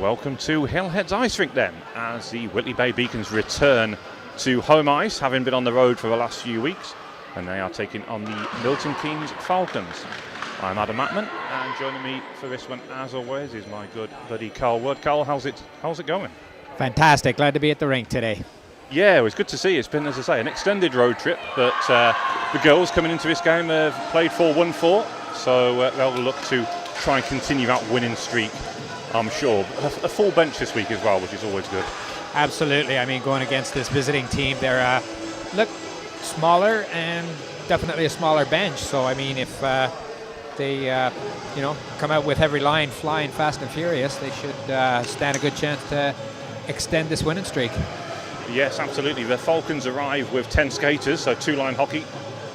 Welcome to Hillhead's Ice Rink then, as the Whitley Bay Beacons return to home ice, having been on the road for the last few weeks, and they are taking on the Milton Keynes Falcons. I'm Adam Matman, and joining me for this one, as always, is my good buddy Carl Wood. Carl, how's it going? Fantastic, glad to be at the rink today. Yeah, it was good to see. It's been, as I say, an extended road trip, but the girls coming into this game have played 4-1-4, so they'll look to try and continue that winning streak, I'm sure. A full bench this week as well, which is always good. Absolutely. I mean, going against this visiting team, they're look smaller and definitely a smaller bench. So I mean, if they come out with every line flying fast and furious, they should stand a good chance to extend this winning streak. Yes, absolutely. The Falcons arrive with 10 skaters, so two-line hockey.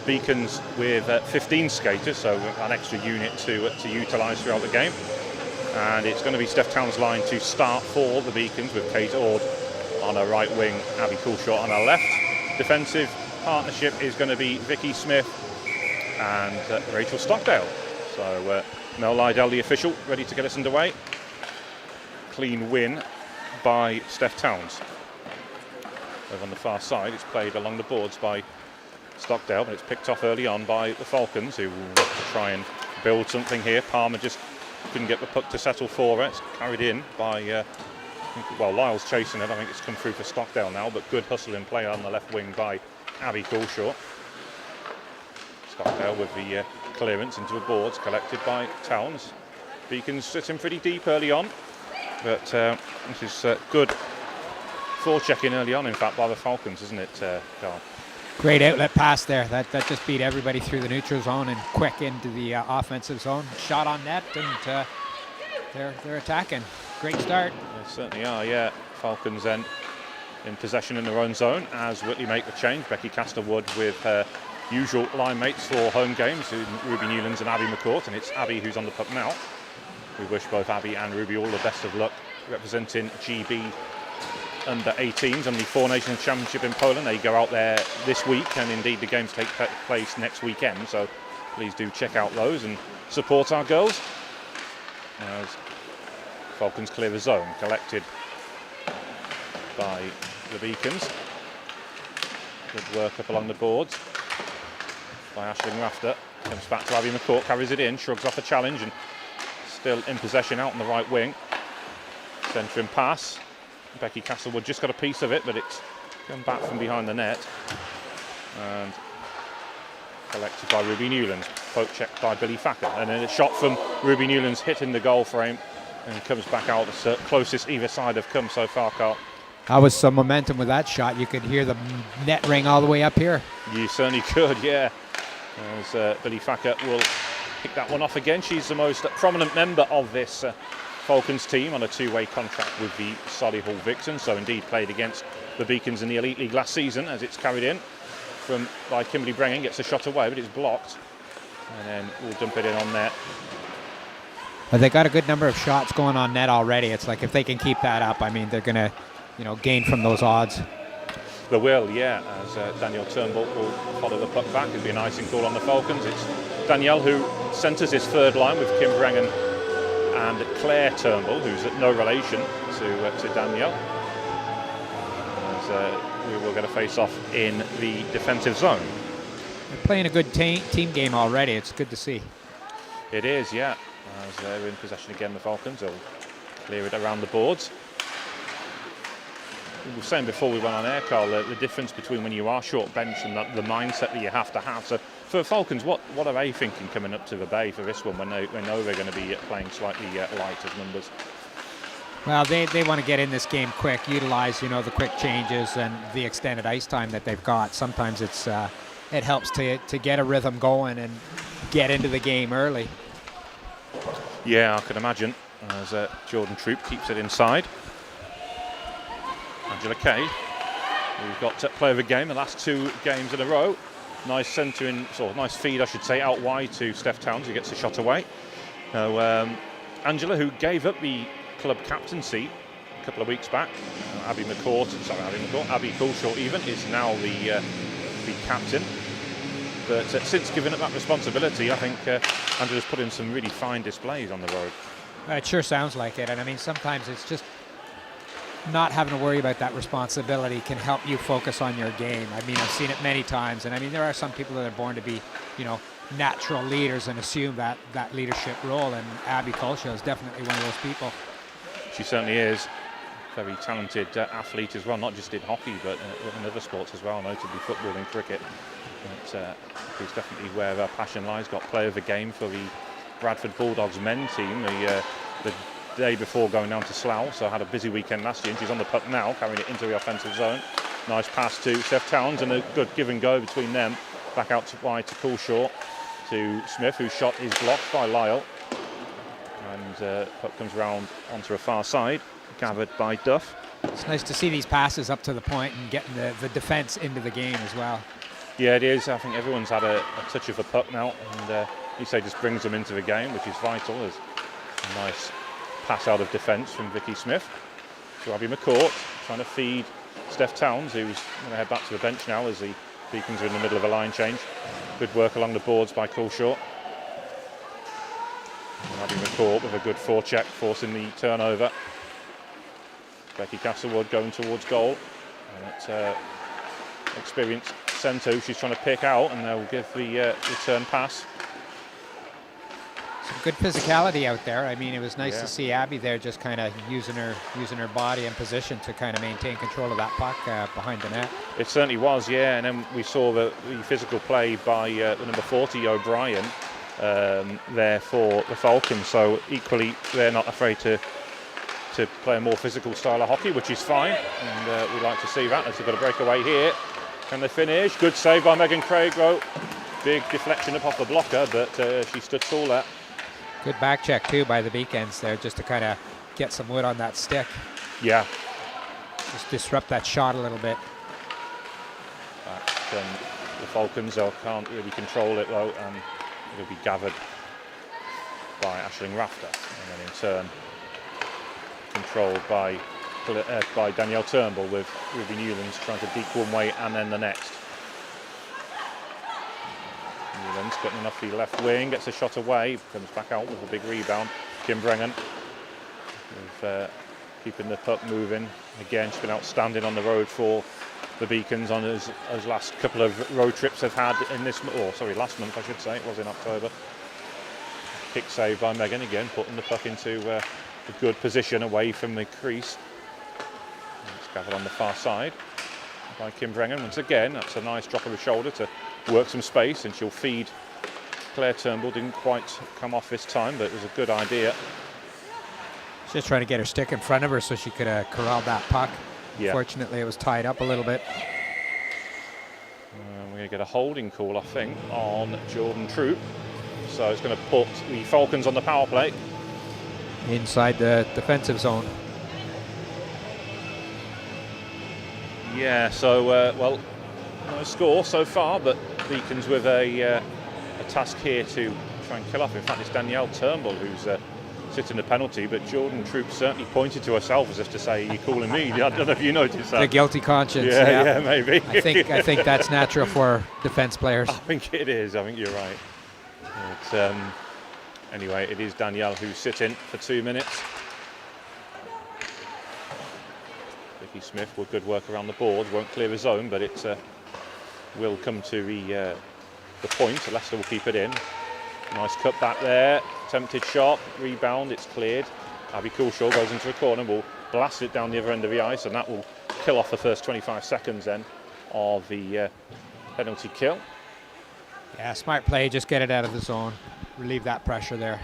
Beacons with 15 skaters, so an extra unit to utilise throughout the game. And it's going to be Steph Town's line to start for the Beacons, with Kate Ord on her right wing, Abby Coolshot on her left. Defensive partnership is going to be Vicky Smith and Rachel Stockdale. So Mel Lydell, the official, ready to get us underway. Clean win by Steph Towns. Over on the far side, it's played along the boards by Stockdale, but it's picked off early on by the Falcons, who will try and build something here. Palmer just couldn't get the puck to settle for her. It's carried in by, well, Lyle's chasing it. I think it's come through for Stockdale now, but good hustle in play on the left wing by Abby Coulshaw. Stockdale with the clearance into the boards, collected by Towns. Beacons sitting pretty deep early on, but this is good forechecking early on, in fact, by the Falcons, isn't it, Carl? Great outlet pass there. That just beat everybody through the neutral zone and quick into the offensive zone. Shot on net, and they're attacking. Great start. They certainly are, yeah. Falcons then in possession in their own zone as Whitley make the change. Becky Casterwood with her usual line mates for home games, Ruby Newlands and Abby McCourt, and it's Abby who's on the puck now. We wish both Abby and Ruby all the best of luck representing GB under 18s on the Four Nations Championship in Poland. They go out there this week, and indeed the games take place next weekend, so please do check out those and support our girls. As Falcons clear the zone, collected by the Beacons. Good work up along the boards by Aisling Rafter. Comes back to Abby McCourt, carries it in, shrugs off a challenge, and still in possession out on the right wing. Centering pass. Becky Castlewood just got a piece of it, but it's come back from behind the net. And collected by Ruby Newlands. Poke checked by Billy Facker. And then a shot from Ruby Newlands hitting the goal frame and comes back out. The closest either side have come so far, Carl. That was some momentum with that shot. You could hear the net ring all the way up here. You certainly could, yeah. As Billy Facker will pick that one off again. She's the most prominent member of this Falcons team on a two-way contract with the Solihull Vixens, so indeed played against the Beacons in the Elite League last season, as it's carried in by Kimberly Brengan, gets a shot away, but it's blocked, and then we'll dump it in on net. But they got a good number of shots going on net already. It's like if they can keep that up, I mean, they're going to, gain from those odds. They will, yeah, as Danielle Turnbull will follow the puck back. It'll be an icing call on the Falcons. It's Danielle who centres this third line with Kim Brengan and Claire Turnbull, who's no relation to Danielle. As we will get a face-off in the defensive zone. They're playing a good team game already. It's good to see. It is, yeah. As they're in possession again, the Falcons. They'll clear it around the boards. We were saying before we went on air, Carl, the difference between when you are short bench and the mindset that you have to have. So for Falcons, what are they thinking coming up to the Bay for this one when they know they're going to be playing slightly light of numbers? Well, they want to get in this game quick, utilize the quick changes and the extended ice time that they've got. Sometimes it helps to get a rhythm going and get into the game early. Yeah, I can imagine, as Jordan Troop keeps it inside. Angela Kay, who's got player of the game the last two games in a row. Nice centering, nice feed, I should say, out wide to Steph Towns, who gets a shot away. Now, Angela, who gave up the club captaincy a couple of weeks back, Abby Coulshaw even, is now the captain. But since giving up that responsibility, I think Angela's put in some really fine displays on the road. It sure sounds like it, and I mean, sometimes it's just not having to worry about that responsibility can help you focus on your game. I mean, I've seen it many times, and I mean, there are some people that are born to be, natural leaders and assume that leadership role, and Abby Coulshaw is definitely one of those people. She certainly is. Very talented athlete as well, not just in hockey, but in other sports as well, notably football and cricket. It's definitely where her passion lies. Got player of the game for the Bradford Bulldogs men team the day before going down to Slough, so had a busy weekend last year, and she's on the puck now, carrying it into the offensive zone. Nice pass to Steph Towns, and a good give and go between them. Back out wide to Coulshaw, to Smith, whose shot is blocked by Lyle. And puck comes round onto a far side, gathered by Duff. It's nice to see these passes up to the point and getting the defence into the game as well. Yeah, it is. I think everyone's had a touch of the puck now, and Issei just brings them into the game, which is vital. There's a nice pass out of defence from Vicky Smith to Abby McCourt, trying to feed Steph Towns, who's going to head back to the bench now as the Beacons are in the middle of a line change. Good work along the boards by Coulshaw. And Abby McCourt with a good forecheck, forcing the turnover. Becky Castlewood going towards goal. And it's experienced centre she's trying to pick out, and they'll give the return pass. Good physicality out there. I mean, it was nice Yeah. to see Abby there, just kind of using her body and position to kind of maintain control of that puck behind the net. It certainly was, yeah. And then we saw the physical play by the number 40 O'Brien there for the Falcons. So equally, they're not afraid to play a more physical style of hockey, which is fine. And we like to see that. They've got a breakaway here. Can they finish? Good save by Megan Craig, though. Big deflection up off the blocker, but she stood tall there. Good back check too by the Beacons there, just to kind of get some wood on that stick. Yeah. Just disrupt that shot a little bit. But, the Falcons can't really control it though, and it'll be gathered by Aisling Rafter, and then in turn controlled by Danielle Turnbull, with Ruby Newlands trying to deke one way and then the next. Newlands getting off the left wing, gets a shot away, comes back out with a big rebound. Kim Brengan with, keeping the puck moving. Again, she's been outstanding on the road for the Beacons on his last couple of road trips they've had in this, last month I should say, it was in October. Kick save by Megan again, putting the puck into a good position away from the crease. And it's gathered on the far side by Kim Brengan. Once again, that's a nice drop of the shoulder to work some space, and she'll feed Claire Turnbull. Didn't quite come off this time, but it was a good idea. She's just trying to get her stick in front of her so she could corral that puck. Yeah. Fortunately, it was tied up a little bit. We're going to get a holding call, I think, on Jordan Troop. So it's going to put the Falcons on the power play. Inside the defensive zone. Yeah, so, no score so far, but Beacons with a task here to try and kill off. In fact, it's Danielle Turnbull who's sitting the penalty, but Jordan Troop certainly pointed to herself as if to say, "You're calling me." I don't know if you noticed that. The guilty conscience. Yeah, maybe. I think that's natural for defense players. I think it is. I think you're right. But, anyway, it is Danielle who's sitting for 2 minutes. Vicky Smith with good work around the board. Won't clear his zone, but it will come to the point. Leicester will keep it in. Nice cut back there. Attempted shot. Rebound. It's cleared. Abby Coulshaw goes into the corner. Will blast it down the other end of the ice, and that will kill off the first 25 seconds then of the penalty kill. Yeah, smart play. Just get it out of the zone. Relieve that pressure there.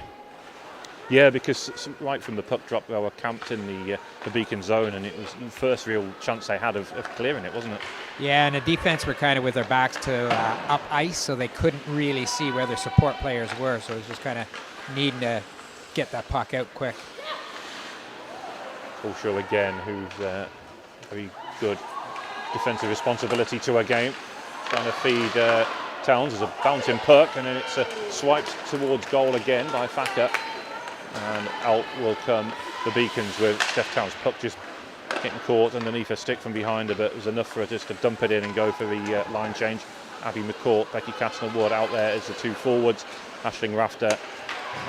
Yeah, because right from the puck drop, they were camped in the Beacon zone, and it was the first real chance they had of clearing it, wasn't it? Yeah, and the defense were kind of with their backs to up ice, so they couldn't really see where their support players were. So it was just kind of needing to get that puck out quick. Coulshaw again, who's very good defensive responsibility to her game. Trying to feed Towns as a bouncing puck, and then it's swiped towards goal again by Thacker. And out will come the Beacons with Steph Towns' puck just getting caught underneath her stick from behind her, but it was enough for her just to dump it in and go for the line change. Abby McCourt, Becky Castner-Wood out there as the two forwards. Aisling Rafter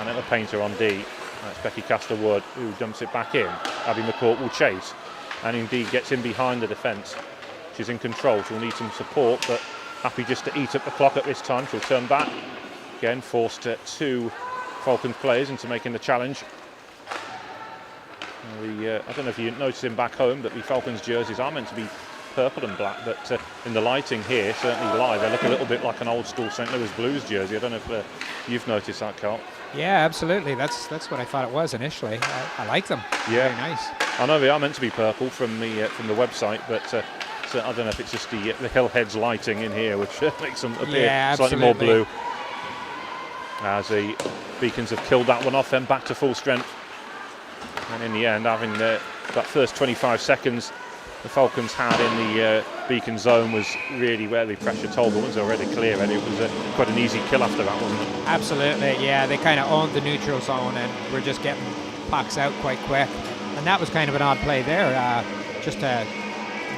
and Emma Painter on D. That's Becky Castner-Wood who dumps it back in. Abby McCourt will chase and indeed gets in behind the defence. She's in control. She'll need some support, but happy just to eat up the clock at this time. She'll turn back. Again, forced two Falcons players into making the challenge. I don't know if you noticed him back home, but the Falcons jerseys are meant to be purple and black, but in the lighting here, certainly live, they look a little bit like an old school St. Louis Blues jersey. I don't know if you've noticed that, Carl. Yeah, absolutely. That's what I thought it was initially. I like them. Yeah, very nice. I know they are meant to be purple from the website, but so I don't know if it's just the Hillheads lighting in here which makes them appear slightly more blue. As the Beacons have killed that one off, then back to full strength. And in the end, having that first 25 seconds the Falcons had in the Beacon zone was really where the pressure told them. It was already clear, and it was quite an easy kill after that, wasn't it? Absolutely, yeah. They kind of owned the neutral zone, and we're just getting pucks out quite quick. And that was kind of an odd play there, just to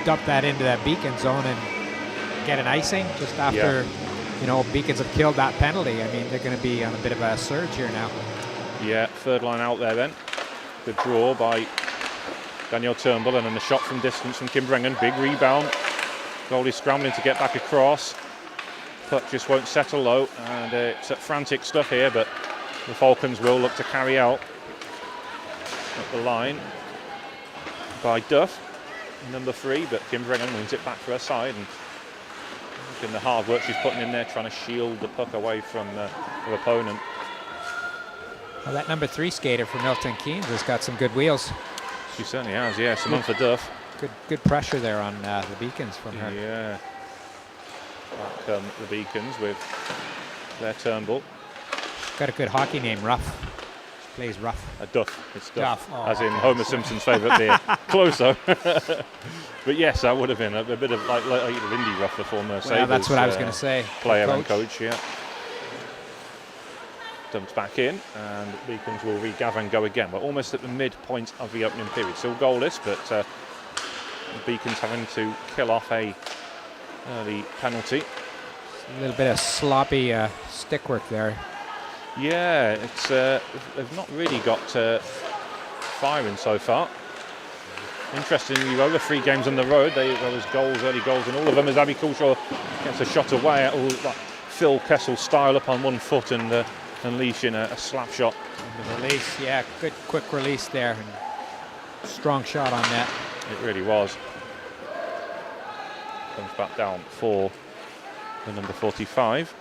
dump that into that Beacon zone and get an icing just after, Beacons have killed that penalty. I mean, they're going to be on a bit of a surge here now. Yeah, third line out there then. Good draw by Danielle Turnbull, and then the shot from distance from Kim Brengan. Big rebound. Goalie scrambling to get back across. Puck just won't settle low, and it's frantic stuff here, but the Falcons will look to carry out at the line by Duff, number 3, but Kim Brennan wins it back for her side, and look in the hard work she's putting in there, trying to shield the puck away from her opponent. Well, that number 3 skater for Milton Keynes has got some good wheels. She certainly has, yeah. Samantha Duff. Good pressure there on the Beacons from her. Yeah. Back come the Beacons with their Turnbull. Got a good hockey name, Ruff. She plays Ruff. Duff. It's Duff. Oh, as in okay. Homer Simpson's favourite beer. Close though. But yes, that would have been a bit of like Lindy Ruff, the former Sabres. That's what I was going to say. Player and coach, yeah. Dumped back in, and Beacons will regather and go again. We're almost at the midpoint of the opening period. Still goalless, but the Beacons having to kill off a early penalty. A little bit of sloppy stick work there. Yeah, it's they've not really got firing so far. Interestingly, over 3 games on the road, there was early goals, and all of them as Abby Coulshaw gets a shot away at all that Phil Kessel style up on one foot and unleashing a slap shot. The release, yeah, good quick release there, and strong shot on net. It really was. Comes back down for the number 45.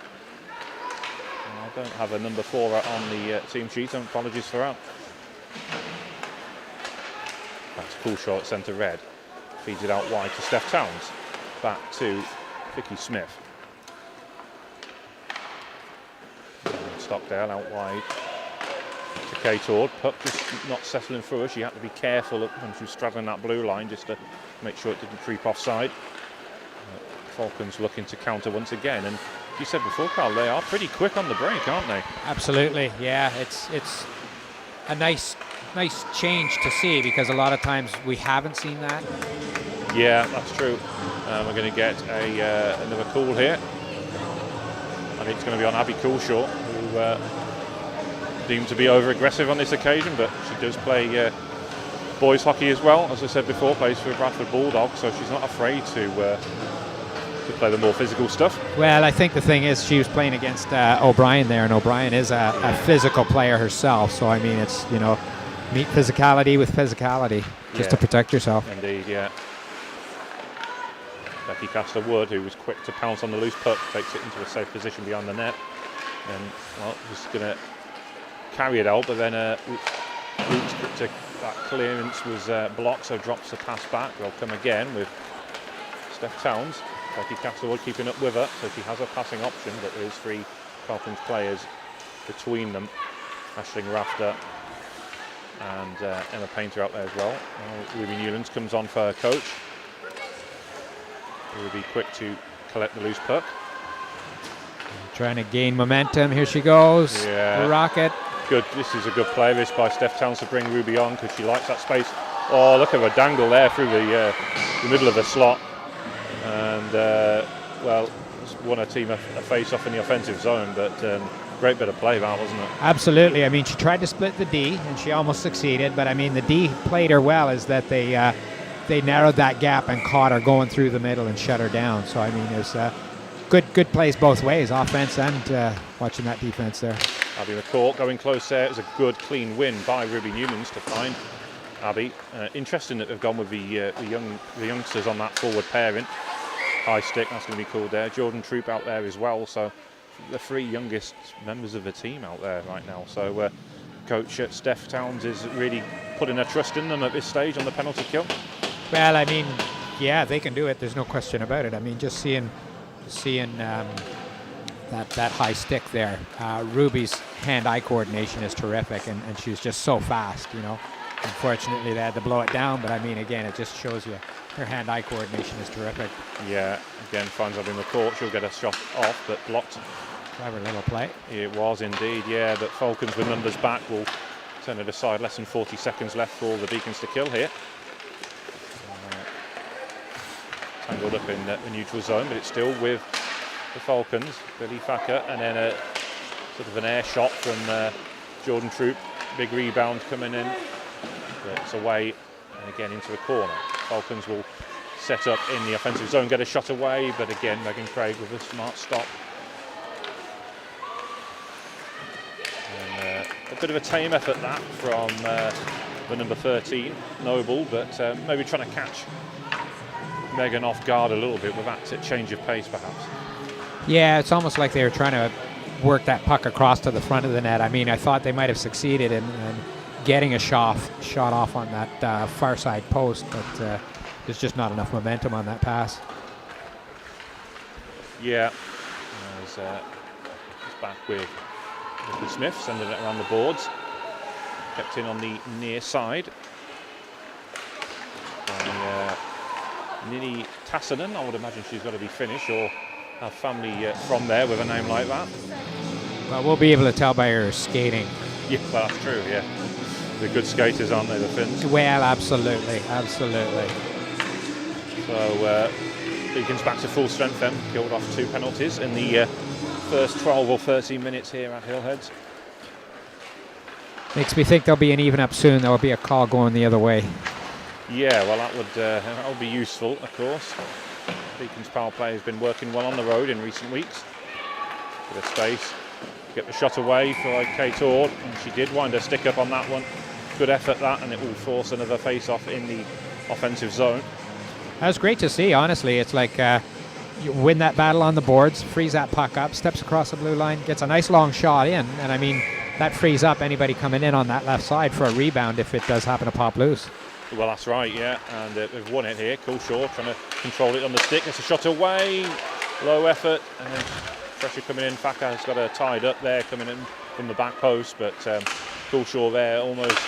I don't have a number 4 on the team sheet, so apologies for that. Back to Coulshaw at centre red. Feeds it out wide to Steph Towns. Back to Vicky Smith. Stockdale out wide to Kate Ord. Puck just not settling through her. She had to be careful when she was straddling that blue line just to make sure it didn't creep offside. Falcons looking to counter once again, and you said before, Carl, they are pretty quick on the break, aren't they? Absolutely, yeah. It's a nice change to see, because a lot of times we haven't seen that. Yeah, that's true. We're going to get another call here. I think it's going to be on Abby Coulshaw, who deemed to be over-aggressive on this occasion, but she does play boys hockey as well. As I said before, plays for Bradford Bulldogs, so she's not afraid to play the more physical stuff. Well, I think the thing is she was playing against O'Brien there, and O'Brien is a physical player herself, so I mean, it's, you know, meet physicality with physicality just to protect yourself. Indeed, yeah. Becky Castor-Wood, who was quick to pounce on the loose puck, takes it into a safe position behind the net, and well, was going to carry it out, but then that clearance was blocked, so drops the pass back. They'll come again with Steph Towns. Becky Castor-Wood keeping up with her, so she has a passing option, but there's 3 Falcons players between them. Aisling Rafter and Emma Painter out there as well. Ruby Newlands comes on for her coach. Ruby quick to collect the loose puck. Trying to gain momentum. Here she goes. Yeah. The rocket. Good. This is a good play this by Steph Towns to bring Ruby on, because she likes that space. Oh, look at her dangle there through the middle of the slot. And, well, won her team a face-off in the offensive zone, but great bit of play that, wasn't it? Absolutely. I mean, she tried to split the D, and she almost succeeded, but I mean, the D played her well, is that they narrowed that gap and caught her going through the middle and shut her down. So, I mean, there's good plays both ways, offense and watching that defense there. Abby McCourt going close there. It was a good, clean win by Ruby Newlands to find Abby. Interesting that they've gone with the youngsters on that forward pairing. High stick, that's going to be called there. Jordan Troop out there as well. So the 3 youngest members of the team out there right now. So Coach Steph Towns is really putting her trust in them at this stage on the penalty kill. Well, I mean, yeah, they can do it. There's no question about it. I mean, just seeing that high stick there. Ruby's hand-eye coordination is terrific, and she's just so fast, you know. Unfortunately, they had to blow it down, but I mean, again, it just shows you her hand-eye coordination is terrific. Yeah, again, finds Abby McCourt. She'll get a shot off, but blocked. Clever little play. It was indeed, yeah, but Falcons with numbers back will turn it aside. Less than 40 seconds left for the Beacons to kill here. Tangled up in the neutral zone, but it's still with the Falcons. Billy Thacker, and then a sort of an air shot from Jordan Troop. Big rebound coming in, but it's away and again into the corner. Falcons will set up in the offensive zone, get a shot away, but again Megan Craig with a smart stop. And A bit of a tame effort that from the number 13, Noble, but maybe trying to catch Megan off guard a little bit with that change of pace, perhaps. Yeah, it's almost like they were trying to work that puck across to the front of the net. I mean, I thought they might have succeeded in getting a shot off on that far side post, but there's just not enough momentum on that pass. Yeah, he's back with Smith, sending it around the boards. Kept in on the near side. Nini Tassanen, I would imagine she's got to be Finnish or have family from there with a name like that. Well, we'll be able to tell by her skating. Yeah, well, that's true, yeah. They're good skaters, aren't they, the Finns? Well, absolutely, absolutely. So, Beacon's back to full strength then, killed off 2 penalties in the first 12 or 13 minutes here at Hillheads. Makes me think there'll be an even up soon. There'll be a call going the other way. Yeah, well, that would be useful, of course. Beacon's power play has been working well on the road in recent weeks. Bit of space, get the shot away for Kate Ord, and she did wind her stick up on that one. Good effort that, and it will force another face-off in the offensive zone. That was great to see, honestly. It's like you win that battle on the boards, frees that puck up, steps across the blue line, gets a nice long shot in, and I mean, that frees up anybody coming in on that left side for a rebound if it does happen to pop loose. Well, that's right, yeah, and they've won it here. Coolshaw trying to control it on the stick. It's a shot away, low effort, and then pressure coming in. Faka has got her tied up there, coming in from the back post, but Coolshaw there almost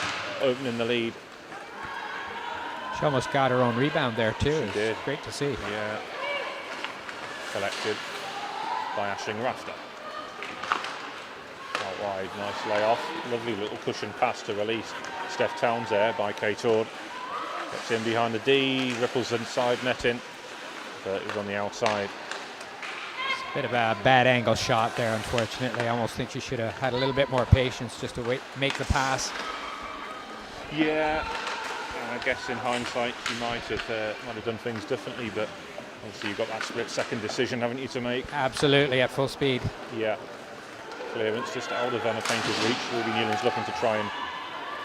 opening the lead. She almost got her own rebound there too. She did. Great to see. Yeah. Collected by Aisling Rafter. Out wide, nice layoff. Lovely little cushion pass to release Steph Towns there by Kate Ord. Gets in behind the D, ripples inside netting, but it was on the outside. It's a bit of a bad angle shot there, unfortunately. I almost think she should have had a little bit more patience just to make the pass. Yeah, I guess in hindsight she might have done things differently, but obviously you've got that split-second decision, haven't you, to make? Absolutely, at full speed. Yeah. Clearance just out of Emma Painter's reach. Ruby Newland's looking to try and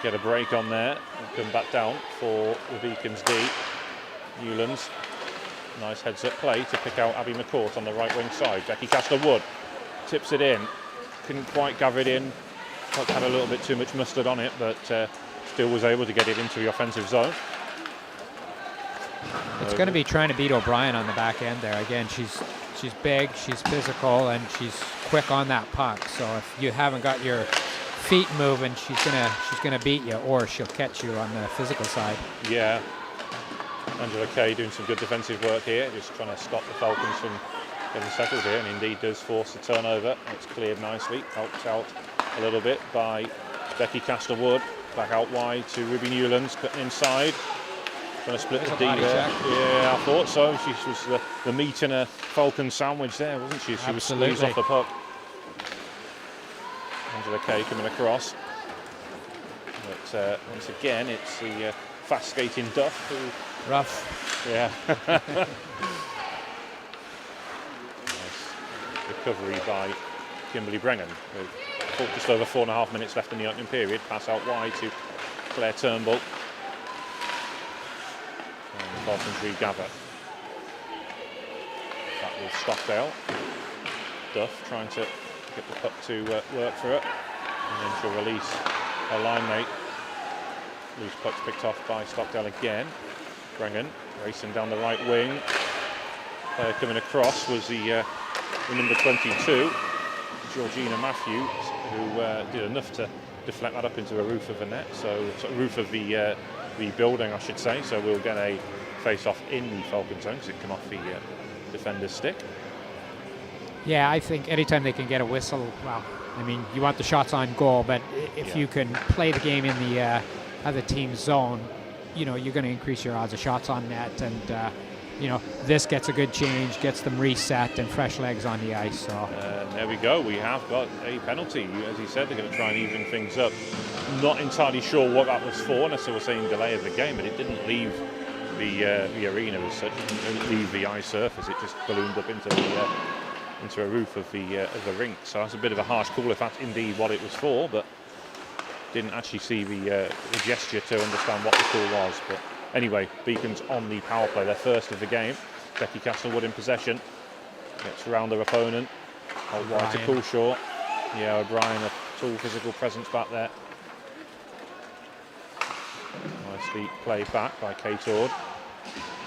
get a break on there and come back down for the Beacons D. Newlands, nice heads-up play to pick out Abby McCourt on the right wing side. Becky Castle-Wood tips it in, couldn't quite gather it in, had a little bit too much mustard on it, but still was able to get it into the offensive zone. It's going to be trying to beat O'Brien on the back end there. Again, she's big, she's physical, and she's quick on that puck. So if you haven't got your feet moving, she's gonna beat you, or she'll catch you on the physical side. Yeah. Angela Kay doing some good defensive work here, just trying to stop the Falcons from getting settled here, and indeed does force the turnover. It's cleared nicely, helped out a little bit by Becky Castle-Wood. Back out wide to Ruby Newlands, cutting inside. Trying to split the D there. Yeah, I thought so. She was the meat in a Falcon sandwich there, wasn't she? She was squeezed off the puck. Angela Kay coming across. But once again, it's the fast skating Duff who... Rough. Yeah. Nice recovery by Kimberly Brengan. With just over 4.5 minutes left in the opening period. Pass out wide to Claire Turnbull. And the Falcons regather. That with Stockdale. Duff trying to get the puck to work for it. And then she'll release her line mate. Loose puck's picked off by Stockdale again. Brengan racing down the right wing. Player coming across was the number 22, Georgina Matthews, who did enough to deflect that up into a roof of the net, so sort of roof of the building, I should say. So we'll get a face-off in the Falcon zone because it came off the defender's stick. Yeah, I think anytime they can get a whistle, well, I mean, you want the shots on goal, but if you can play the game in the other team's zone, you know, you're going to increase your odds of shots on net, and you know, this gets a good change, gets them reset and fresh legs on the ice. So there we go. We have got a penalty. As you said, they're going to try and even things up. Not entirely sure what that was for. Unless they were saying delay of the game, but it didn't leave the arena as such. It didn't leave the ice surface. It just ballooned up into a roof of the rink. So that's a bit of a harsh call if that's indeed what it was for. But didn't actually see the gesture to understand what the call was. But anyway, Beacons on the power play, their first of the game. Becky Castlewood in possession, gets around their opponent, out wide to Coulshaw. Yeah, O'Brien, a tall physical presence back there. Nicely played back by Kate Ord.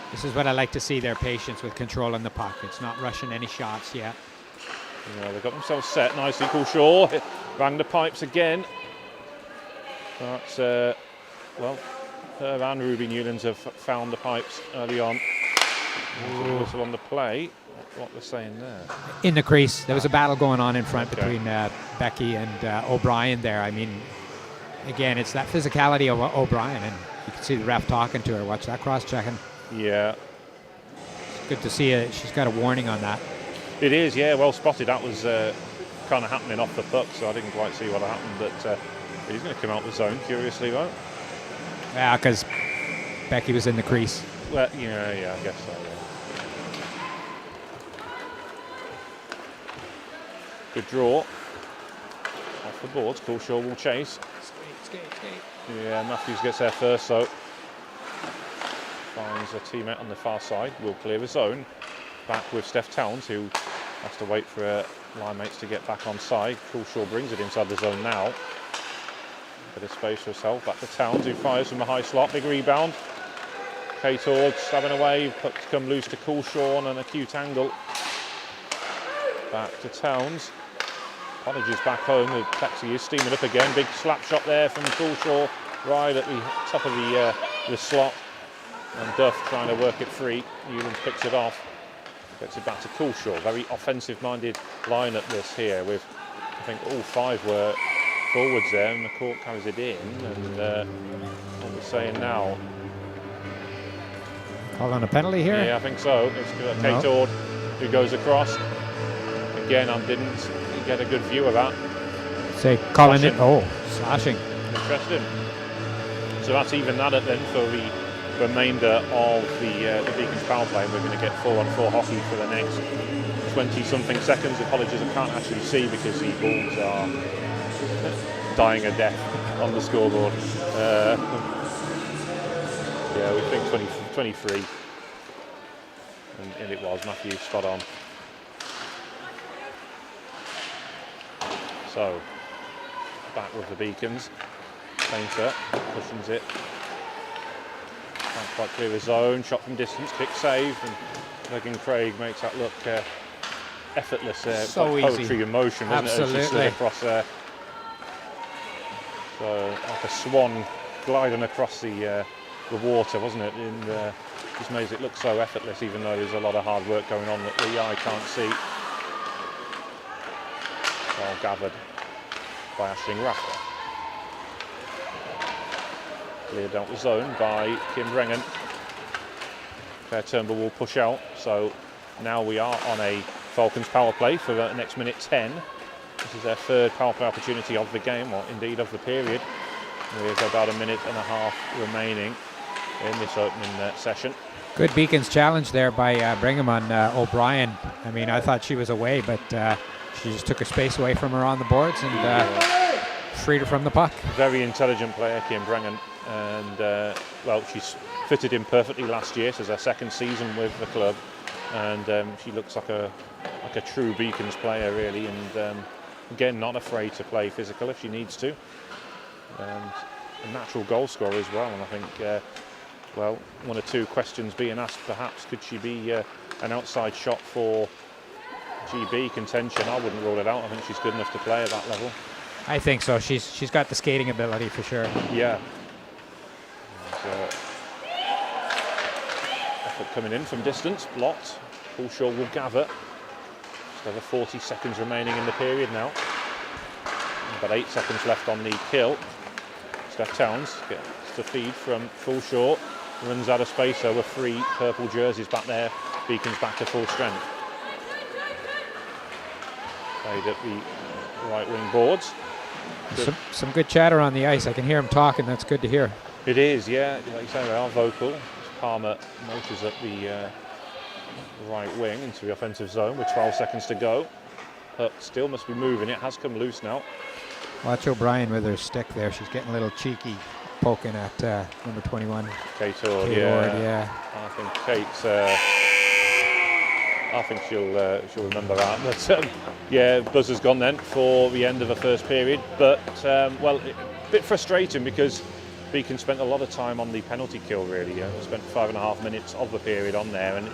This is what I like to see, their patience with controlling the puck. It's not rushing any shots yet. Yeah, they've got themselves set nicely. Coulshaw rang the pipes again. But, well, her and Ruby Newlands have found the pipes early on. Also on the play. What they're saying there? In the crease. There was a battle going on in front between Becky and O'Brien there. I mean, again, it's that physicality of O'Brien, and you can see the ref talking to her. Watch that cross-checking. Yeah. It's good to see it. She's got a warning on that. It is, yeah, well spotted. That was kind of happening off the puck, so I didn't quite see what happened, but he's going to come out the zone, curiously, though. Yeah, because Becky was in the crease. Well, yeah, I guess so, yeah. Good draw. Off the boards, Coulshaw will chase. Skate. Yeah, Matthews gets there first, so finds a teammate on the far side, will clear the zone. Back with Steph Towns, who has to wait for her line mates to get back on side. Coulshaw brings it inside the zone now. Bit of space for herself, back to Towns, who fires from the high slot, big rebound. Kate Ord stabbing away, pucks come loose to Coulshaw on an acute angle. Back to Towns. Apologies back home, the Plexi is steaming up again. Big slap shot there from Coulshaw, right at the top of the slot. And Duff trying to work it free. Newlands picks it off. Gets it back to Coulshaw. Very offensive-minded lineup this here, with I think all 5 were forwards there, and the court carries it in. And what we're saying now. Call on a penalty here? Yeah, I think so. It's Kate Ord who goes across. Again, I didn't get a good view of that. Say, calling it. Oh, slashing. Interesting. So that's even that then for the remainder of the Beacons power play. We're going to get 4-on-4 hockey for the next 20-something seconds. Apologies, I can't actually see because the balls are dying a death on the scoreboard. Yeah, we think 23. And it was Matthew spot on. So, back with the Beacons. Painter cushions it. Can't quite clear the zone. Shot from distance, quick save, and Megan Craig makes that look effortless there. So like poetry easy. in motion, wasn't it? As she slid across there. So, like a swan gliding across the water, wasn't it? And just makes it look so effortless, even though there's a lot of hard work going on that the eye can't see. Well gathered by Aisling Rafter. Cleared out the zone by Kim Brengan. Claire Turnbull will push out. So now we are on a Falcons power play for the next minute 10. This is their 3rd power play opportunity of the game, or indeed of the period, with about a minute and a half remaining in this opening session. Good Beacons challenge there by Brigham on O'Brien. I mean, I thought she was away, but she just took her space away from her on the boards and freed her from the puck. Very intelligent player, Kim Brengan, and well, she's fitted in perfectly last year. This is her 2nd season with the club, and she looks like a true Beacons player, really. And again, not afraid to play physical if she needs to, and a natural goal scorer as well. And I think, well, 1 or 2 questions being asked, perhaps could she be an outside shot for GB contention? I wouldn't rule it out. I think she's good enough to play at that level. I think so. She's got the skating ability for sure. Yeah. Effort coming in from distance, blocked. Coulshaw will gather. Just over 40 seconds remaining in the period now. About 8 seconds left on the kill. Steph Towns gets the feed from Coulshaw. Runs out of space, so with 3 purple jerseys back there. Beacons back to full strength. Played at the right wing boards. Some good chatter on the ice. I can hear them talking. That's good to hear. It is, yeah. Like you say, they are vocal. Palmer motors up the right wing into the offensive zone with 12 seconds to go. Puck still must be moving. It has come loose now. Watch O'Brien with her stick there. She's getting a little cheeky, poking at number 21. Kate Ord, yeah. I think Kate's. I think she'll remember that. But yeah, buzzer's gone then for the end of the first period. But well, a bit frustrating because Beacon spent a lot of time on the penalty kill. Really, spent 5.5 minutes of the period on there, and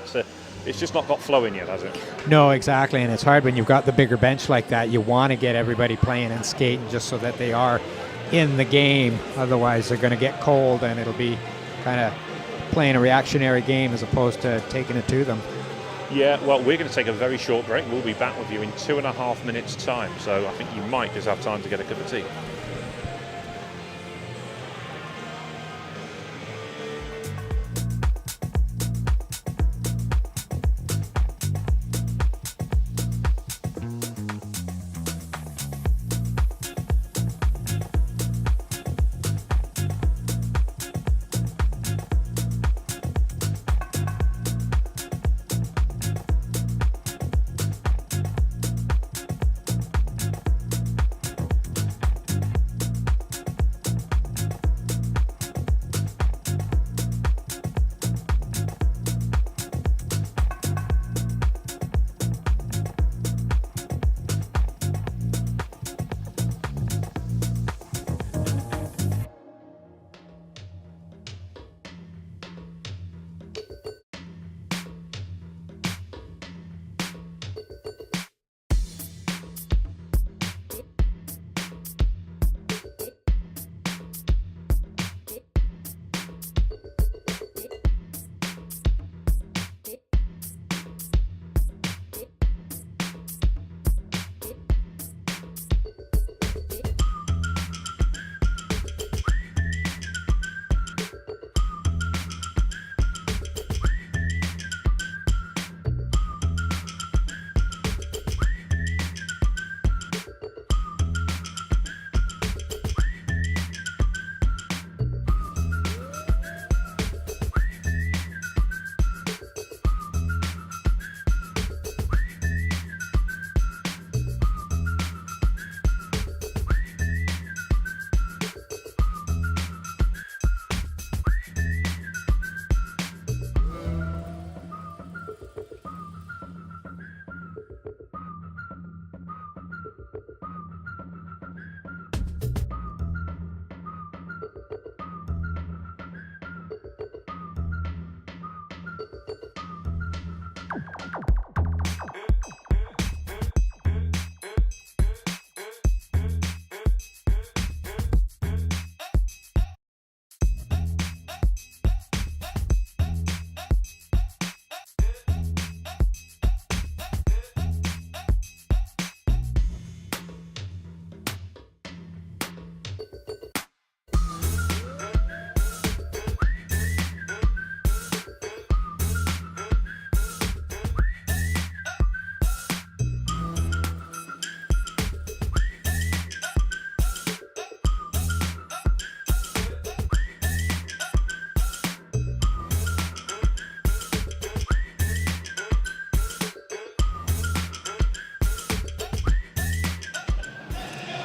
it's just not got flowing yet, has it? No, exactly, and it's hard when you've got the bigger bench like that. You want to get everybody playing and skating just so that they are in the game. Otherwise, they're going to get cold, and it'll be kind of playing a reactionary game as opposed to taking it to them. Yeah, well, we're going to take a very short break. We'll be back with you in 2.5 minutes' time, so I think you might just have time to get a cup of tea.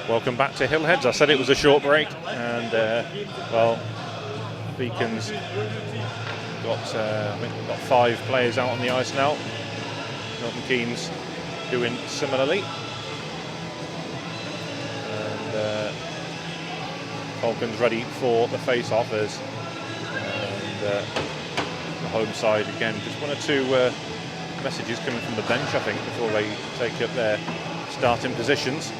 Welcome back to Hillheads. I said it was a short break, and well, Beacon's got I think we've got 5 players out on the ice now. Milton Keynes doing similarly, and Falcons ready for the face-off as the home side again. Just 1 or 2 messages coming from the bench, I think, before they take up their starting positions.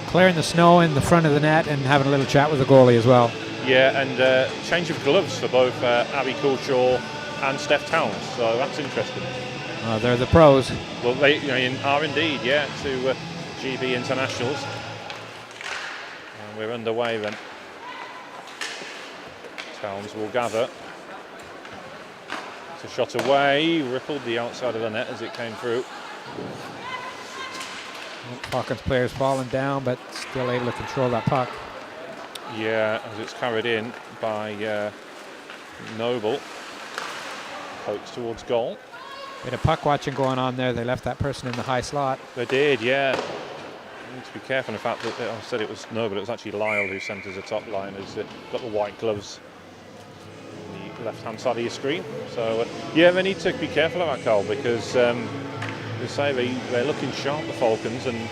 Clearing the snow in the front of the net and having a little chat with the goalie as well. Yeah, and change of gloves for both Abby Coulshaw and Steph Towns, so that's interesting. They're the pros. Well, they are indeed, yeah, to GB internationals. And we're underway then. Towns will gather. It's a shot away, rippled the outside of the net as it came through. Falcons players falling down, but still able to control that puck. Yeah, as it's carried in by Noble. Pokes towards goal. Bit of puck watching going on there. They left that person in the high slot. They did, yeah. need to be careful. In fact, that I said it was no, but it was actually Lyle who sent us a top line. Has got the white gloves on the left-hand side of your screen. So yeah, they need to be careful of that, Carl, because they say they're looking sharp, the Falcons, and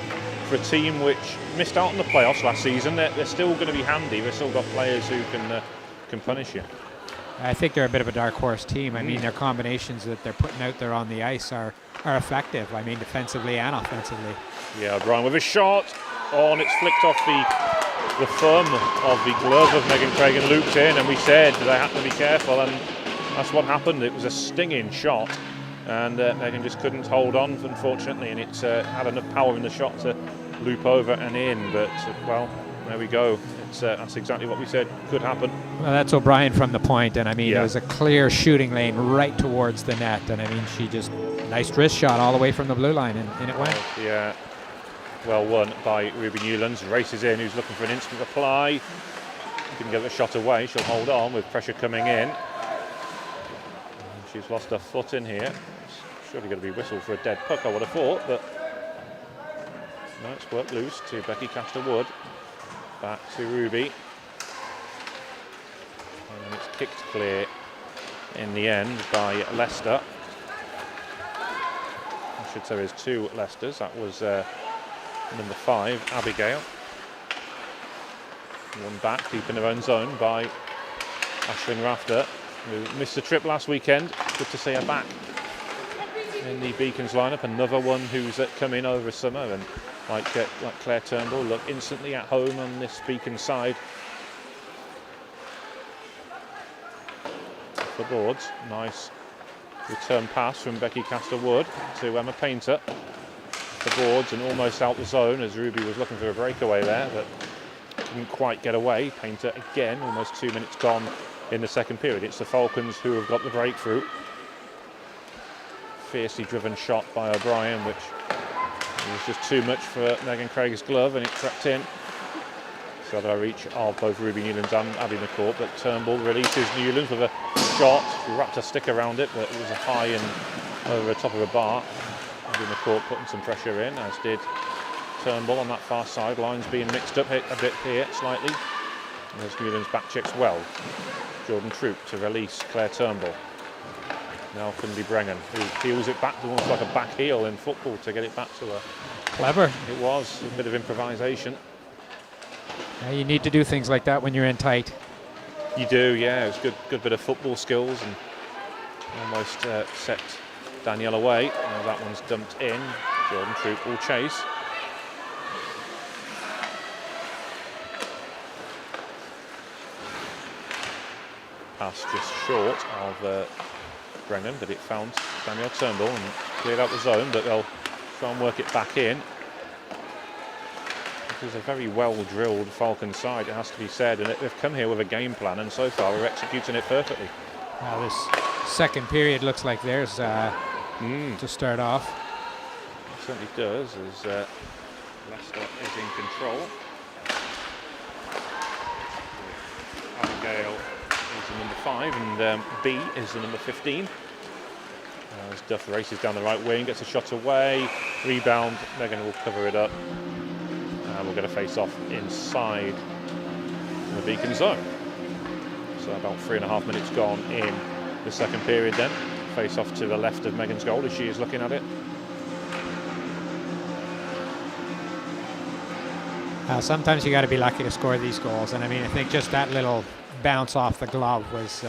for a team which missed out on the playoffs last season, they're still going to be handy. They've still got players who can punish you. I think they're a bit of a dark horse team. I mean, their combinations that they're putting out there on the ice are effective. I mean, defensively and offensively. Yeah, O'Brien with a shot. Oh, and it's flicked off the thumb of the glove of Megan Craig and looped in, and we said they had to be careful, and that's what happened. It was a stinging shot, and Megan just couldn't hold on, unfortunately, and it's had enough power in the shot to loop over and in, but well, there we go. That's exactly what we said could happen. Well, that's O'Brien from the point, and I mean, yeah. It was a clear shooting lane right towards the net, and I mean, she just nice wrist shot all the way from the blue line, and it went. Yeah, well won by Ruby Newlands. Races in, who's looking for an instant reply. Didn't get the shot away. She'll hold on with pressure coming in. And she's lost her foot in here. It's surely going to be whistled for a dead puck, I would have thought, but no, it's worked loose to Becky Castor-Wood. Back to Ruby. And it's kicked clear in the end by Leicester. I should say there's two Leicesters. That was number 5, Abigail. One back deep in her own zone by Aisling Rafter, who missed the trip last weekend. Good to see her back in the Beacons lineup. Another one who's come in over summer, and like Claire Turnbull, look instantly at home on this Beacon side. The boards, nice return pass from Becky Castor-Wood to Emma Painter. The boards and almost out the zone as Ruby was looking for a breakaway there, but didn't quite get away. Painter again, almost 2 minutes gone in the second period. It's the Falcons who have got the breakthrough. Fiercely driven shot by O'Brien, which was just too much for Megan Craig's glove, and it crept in. So out of reach of both Ruby Newlands and Abby McCourt, but Turnbull releases Newlands with a shot. She wrapped a stick around it, but it was a high and over the top of a bar. Abby McCourt putting some pressure in, as did Turnbull on that far side. Lines being mixed up a bit here slightly. And there's Newlands back checks well. Jordan Troop to release Claire Turnbull. Now Finley Brengan, who heels it back, almost like a back heel in football to get it back to her. Clever. It was a bit of improvisation. Yeah, you need to do things like that when you're in tight. You do, yeah. It was good bit of football skills, and almost set Danielle away. Now that one's dumped in. Jordan Troop will chase. Pass just short of Brennan, but it found Danielle Turnbull and cleared out the zone, but they'll try and work it back in. This is a very well-drilled Falcon side, it has to be said, and they've come here with a game plan, and so far we're executing it perfectly. Now this second period looks like theirs to start off. It certainly does, as Leicester is in control. Abigail is the number 5, and B is the number 15. As Duff races down the right wing, gets a shot away, rebound, Megan will cover it up. We'll get a face-off inside the Beacon zone. So about 3.5 minutes gone in the second period then. Face-off to the left of Megan's goal as she is looking at it. Sometimes you got to be lucky to score these goals, and I mean, I think just that little bounce off the glove was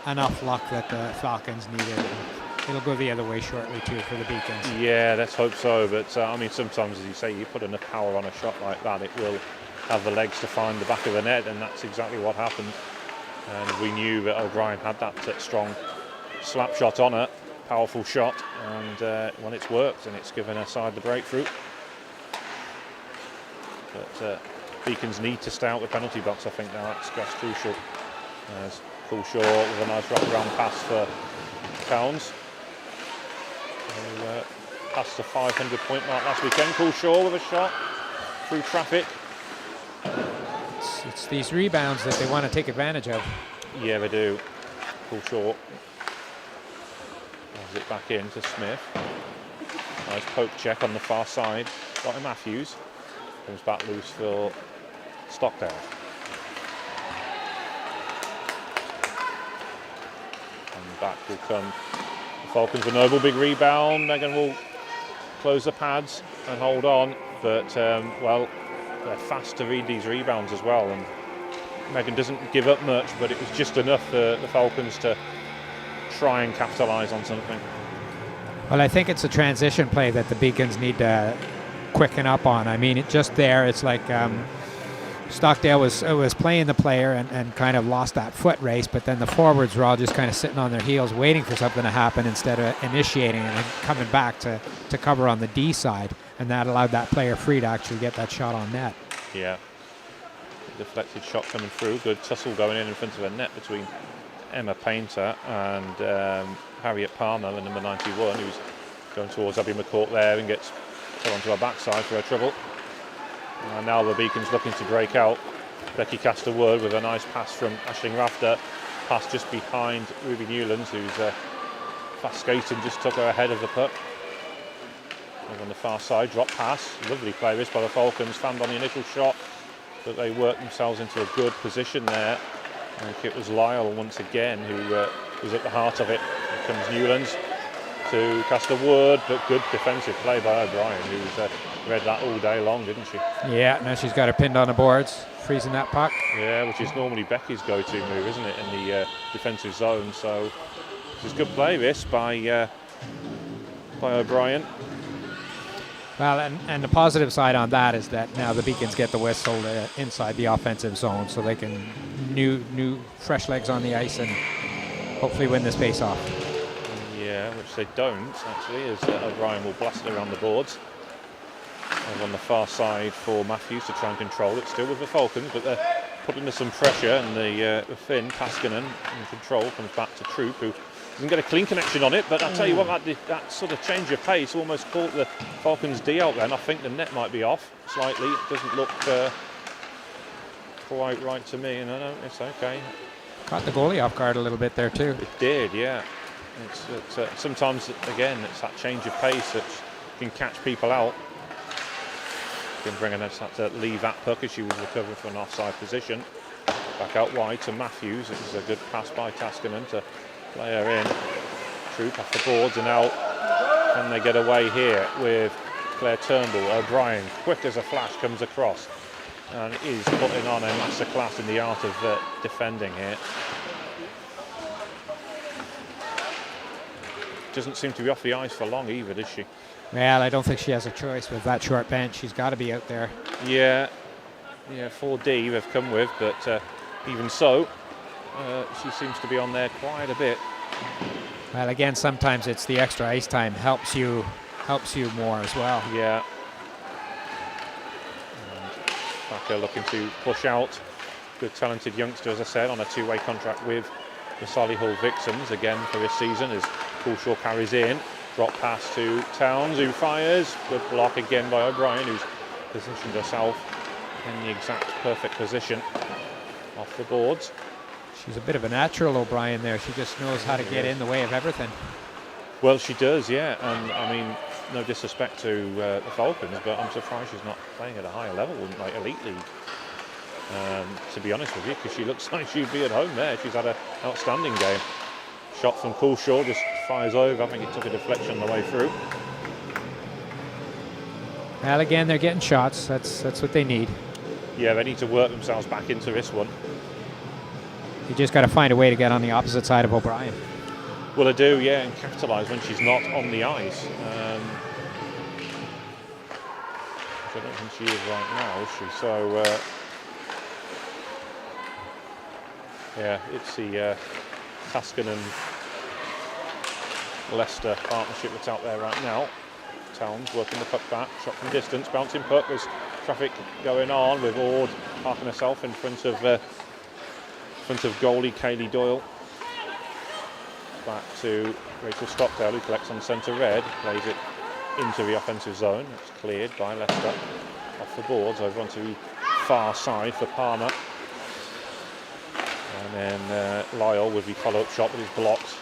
enough luck that the Falcons needed. It'll go the other way shortly too for the Beacons. Yeah, let's hope so, but I mean, sometimes, as you say, you put enough power on a shot like that, it will have the legs to find the back of the net, and that's exactly what happened. And we knew that O'Brien had that strong slap shot on her, powerful shot, and well, it's worked, and it's given her side the breakthrough. But Beacons need to stay out the penalty box, I think, now. That's crucial. As Coulshaw with a nice wrap-around pass for Towns. Who passed the 500-point mark last weekend. Coulshaw with a shot through traffic. It's these rebounds that they want to take advantage of. Yeah, they do. Coulshaw has it back in to Smith. Nice poke check on the far side. Got Matthews. Comes back loose for Stockdale. And back will come the Falcons with Noble. Big rebound. Megan will close the pads and hold on. But, well, they're fast to read these rebounds as well. And Megan doesn't give up much, but it was just enough for the Falcons to try and capitalise on something. Well, I think it's a transition play that the Beacons need to quicken up on. I mean, just there, it's like Stockdale was playing the player and kind of lost that foot race, but then the forwards were all just kind of sitting on their heels waiting for something to happen instead of initiating and then coming back to cover on the D side, and that allowed that player free to actually get that shot on net. Yeah. Deflected shot coming through. Good tussle going in front of the net between Emma Painter and Harriet Palmer, the number 91, who's going towards Abby McCourt there and gets put onto her backside for her trouble. And now the Beacons looking to break out. Becky Castor-Wood with a nice pass from Aisling Rafter. Pass just behind Ruby Newlands, who's fast skating, just took her ahead of the puck. Over on the far side, drop pass. Lovely play this by the Falcons, fanned on the initial shot, but they worked themselves into a good position there. I think it was Lyle once again who was at the heart of it. Here comes Newlands to Castor-Wood, but good defensive play by O'Brien, who's read that all day long, didn't she? Yeah, now she's got her pinned on the boards, freezing that puck. Yeah, which is normally Becky's go-to move, isn't it, in the defensive zone? So this is good play, this by O'Brien. Well, and the positive side on that is that now the Beacons get the whistle inside the offensive zone, so they can new fresh legs on the ice and hopefully win this face-off. Yeah, which they don't actually, as O'Brien will blast it around the boards. Over on the far side for Matthews to try and control it, still with the Falcons, but they're putting under some pressure, and the Finn Paskinen in control comes back to Troop, who doesn't get a clean connection on it, but I'll tell you what, that sort of change of pace almost caught the Falcons D out there, and I think the net might be off slightly. It doesn't look quite right to me. No, it's okay. Caught the goalie off guard a little bit there too. It did, yeah. It's sometimes, again, it's that change of pace that can catch people out. Bringing us to leave that puck as she was recovering from an offside position. Back out wide to Matthews. It was a good pass by Taskinen to play her in. Troop off the boards, and now can they get away here with Claire Turnbull? O'Brien, quick as a flash, comes across and is putting on a masterclass in the art of defending here. Doesn't seem to be off the ice for long either, does she? Well, I don't think she has a choice with that short bench. She's got to be out there. Yeah, 4D they've come with, but even so, she seems to be on there quite a bit. Well, again, sometimes it's the extra ice time helps you more as well. Yeah. Backer looking to push out. Good talented youngster, as I said, on a two-way contract with the Solihull Vixens again for this season as Coulshaw carries in. Drop pass to Towns, who fires. Good block again by O'Brien, who's positioned herself in the exact perfect position off the boards. She's a bit of a natural, O'Brien, there. She just knows how to get in the way of everything. Well, she does, yeah. And I mean, no disrespect to the Falcons, but I'm surprised she's not playing at a higher level in like Elite League. To be honest with you, because she looks like she'd be at home there. She's had an outstanding game. Shot from Coulshaw just fires over. I think it took a deflection on the way through. Well, again, they're getting shots. That's what they need. Yeah, they need to work themselves back into this one. You just got to find a way to get on the opposite side of O'Brien. Well, I do, yeah, and capitalise when she's not on the ice. I don't think she is right now, is she? So, yeah, it's the Tascan and Leicester partnership that's out there right now. Towns working the puck back, shot from distance, bouncing puck. There's traffic going on with Ord parking herself in front of goalie Kaylee Doyle. Back to Rachel Stockdale, who collects on centre red, plays it into the offensive zone. It's cleared by Leicester. Off the boards, over onto the far side for Palmer. And then Lyle with the follow-up shot, but it's blocked.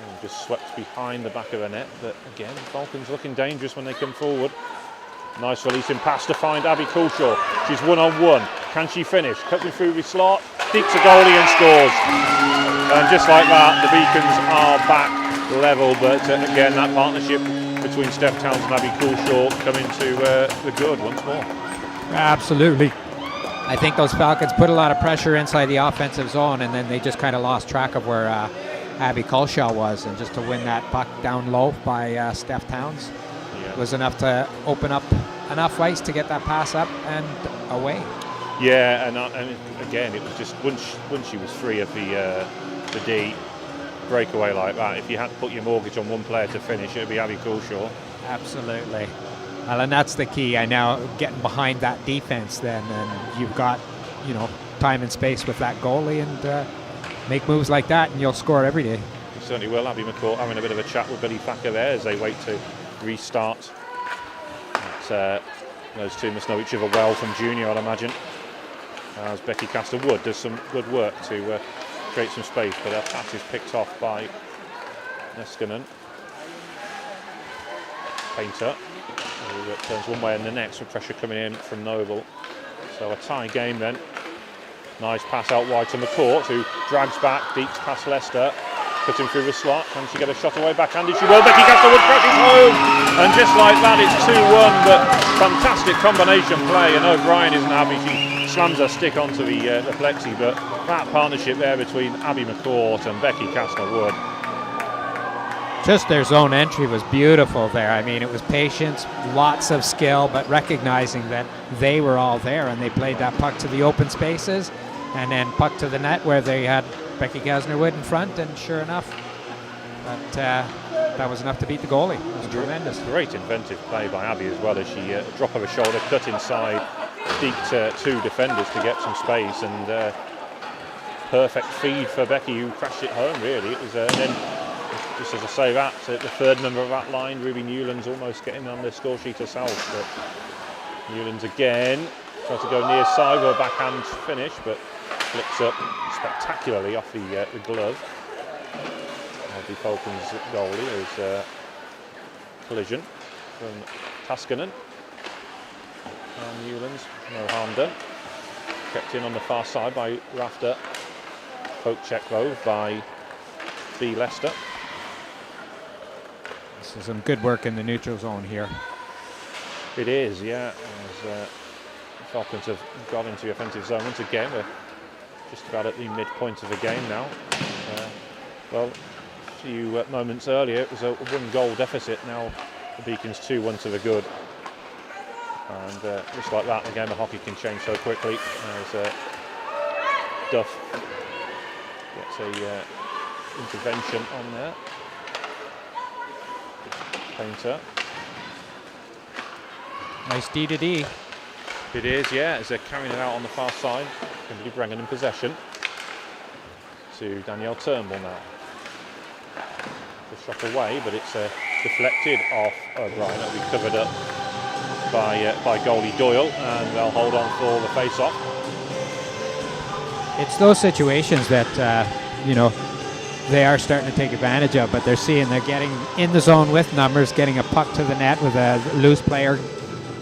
And just swept behind the back of the net. But again, Falcons looking dangerous when they come forward. Nice releasing pass to find Abby Coulshaw. She's one-on-one. Can she finish? Cutting through the slot. Deeks a goalie and scores. And just like that, the Beacons are back level. But again, that partnership between Steph Towns and Abby Coulshaw coming to the good once more. Absolutely. I think those Falcons put a lot of pressure inside the offensive zone, and then they just kind of lost track of where Abby Coulshaw was, and just to win that puck down low by Steph Towns was enough to open up enough ice to get that pass up and away. Yeah, and again, it was just once she was free of the D breakaway like that, if you had to put your mortgage on one player to finish, it would be Abby Coulshaw. Absolutely. Well, and that's the key. I now getting behind that defense then, and you've got, time and space with that goalie, and make moves like that, and you'll score every day. You certainly will. Abby McCourt having a bit of a chat with Billy Thacker there as they wait to restart. Those two must know each other well from junior, I'd imagine. As Becky Castle-Wood does some good work to create some space, but her pass is picked off by Niskanen. Painter, who turns one way and the next with pressure coming in from Noble. So a tie game then. Nice pass out wide to McCourt, who drags back, deeps past Leicester, cutting through the slot. Can she get a shot away backhanded? She will. Becky Castle-Wood crashes home, and just like that, it's 2-1. But fantastic combination play, and O'Brien isn't happy. She slams her stick onto the plexi, but that partnership there between Abby McCourt and Becky Castle-Wood. Just their zone entry was beautiful there. I mean, it was patience, lots of skill, but recognizing that they were all there, and they played that puck to the open spaces, and then puck to the net where they had Becky Castle-Wood in front, and sure enough, that was enough to beat the goalie. It was tremendous. Great inventive play by Abby as well, as she drop of a shoulder, cut inside, deked two defenders to get some space, and perfect feed for Becky, who crashed it home really. It was and then, just as I say that, the third member of that line, Ruby Newlands, almost getting on the score sheet herself, but Newlands again tries to go near side with a backhand finish, but flips up spectacularly off the glove of the Falcons goalie. There's collision from Taskanen and Newlands, no harm done. Kept in on the far side by Rafter. Poke check though by B. Leicester. This is some good work in the neutral zone here. It is, yeah. As the Falcons have got into the offensive zone once again. We're just about at the midpoint of the game now. Well, a few moments earlier it was a one-goal deficit. Now the Beacons 2-1 to the good. And just like that, the game of hockey can change so quickly. As Duff gets a intervention on there. Painter. Nice D to D. It is, yeah, as they're carrying it out on the far side. Kimberly Brengan in possession. To Danielle Turnbull now. The shot away, but it's deflected off O'Brien. That'll be covered up by goalie Doyle, and they'll hold on for the face-off. It's those situations that, they are starting to take advantage of, but they're getting in the zone with numbers, getting a puck to the net with a loose player,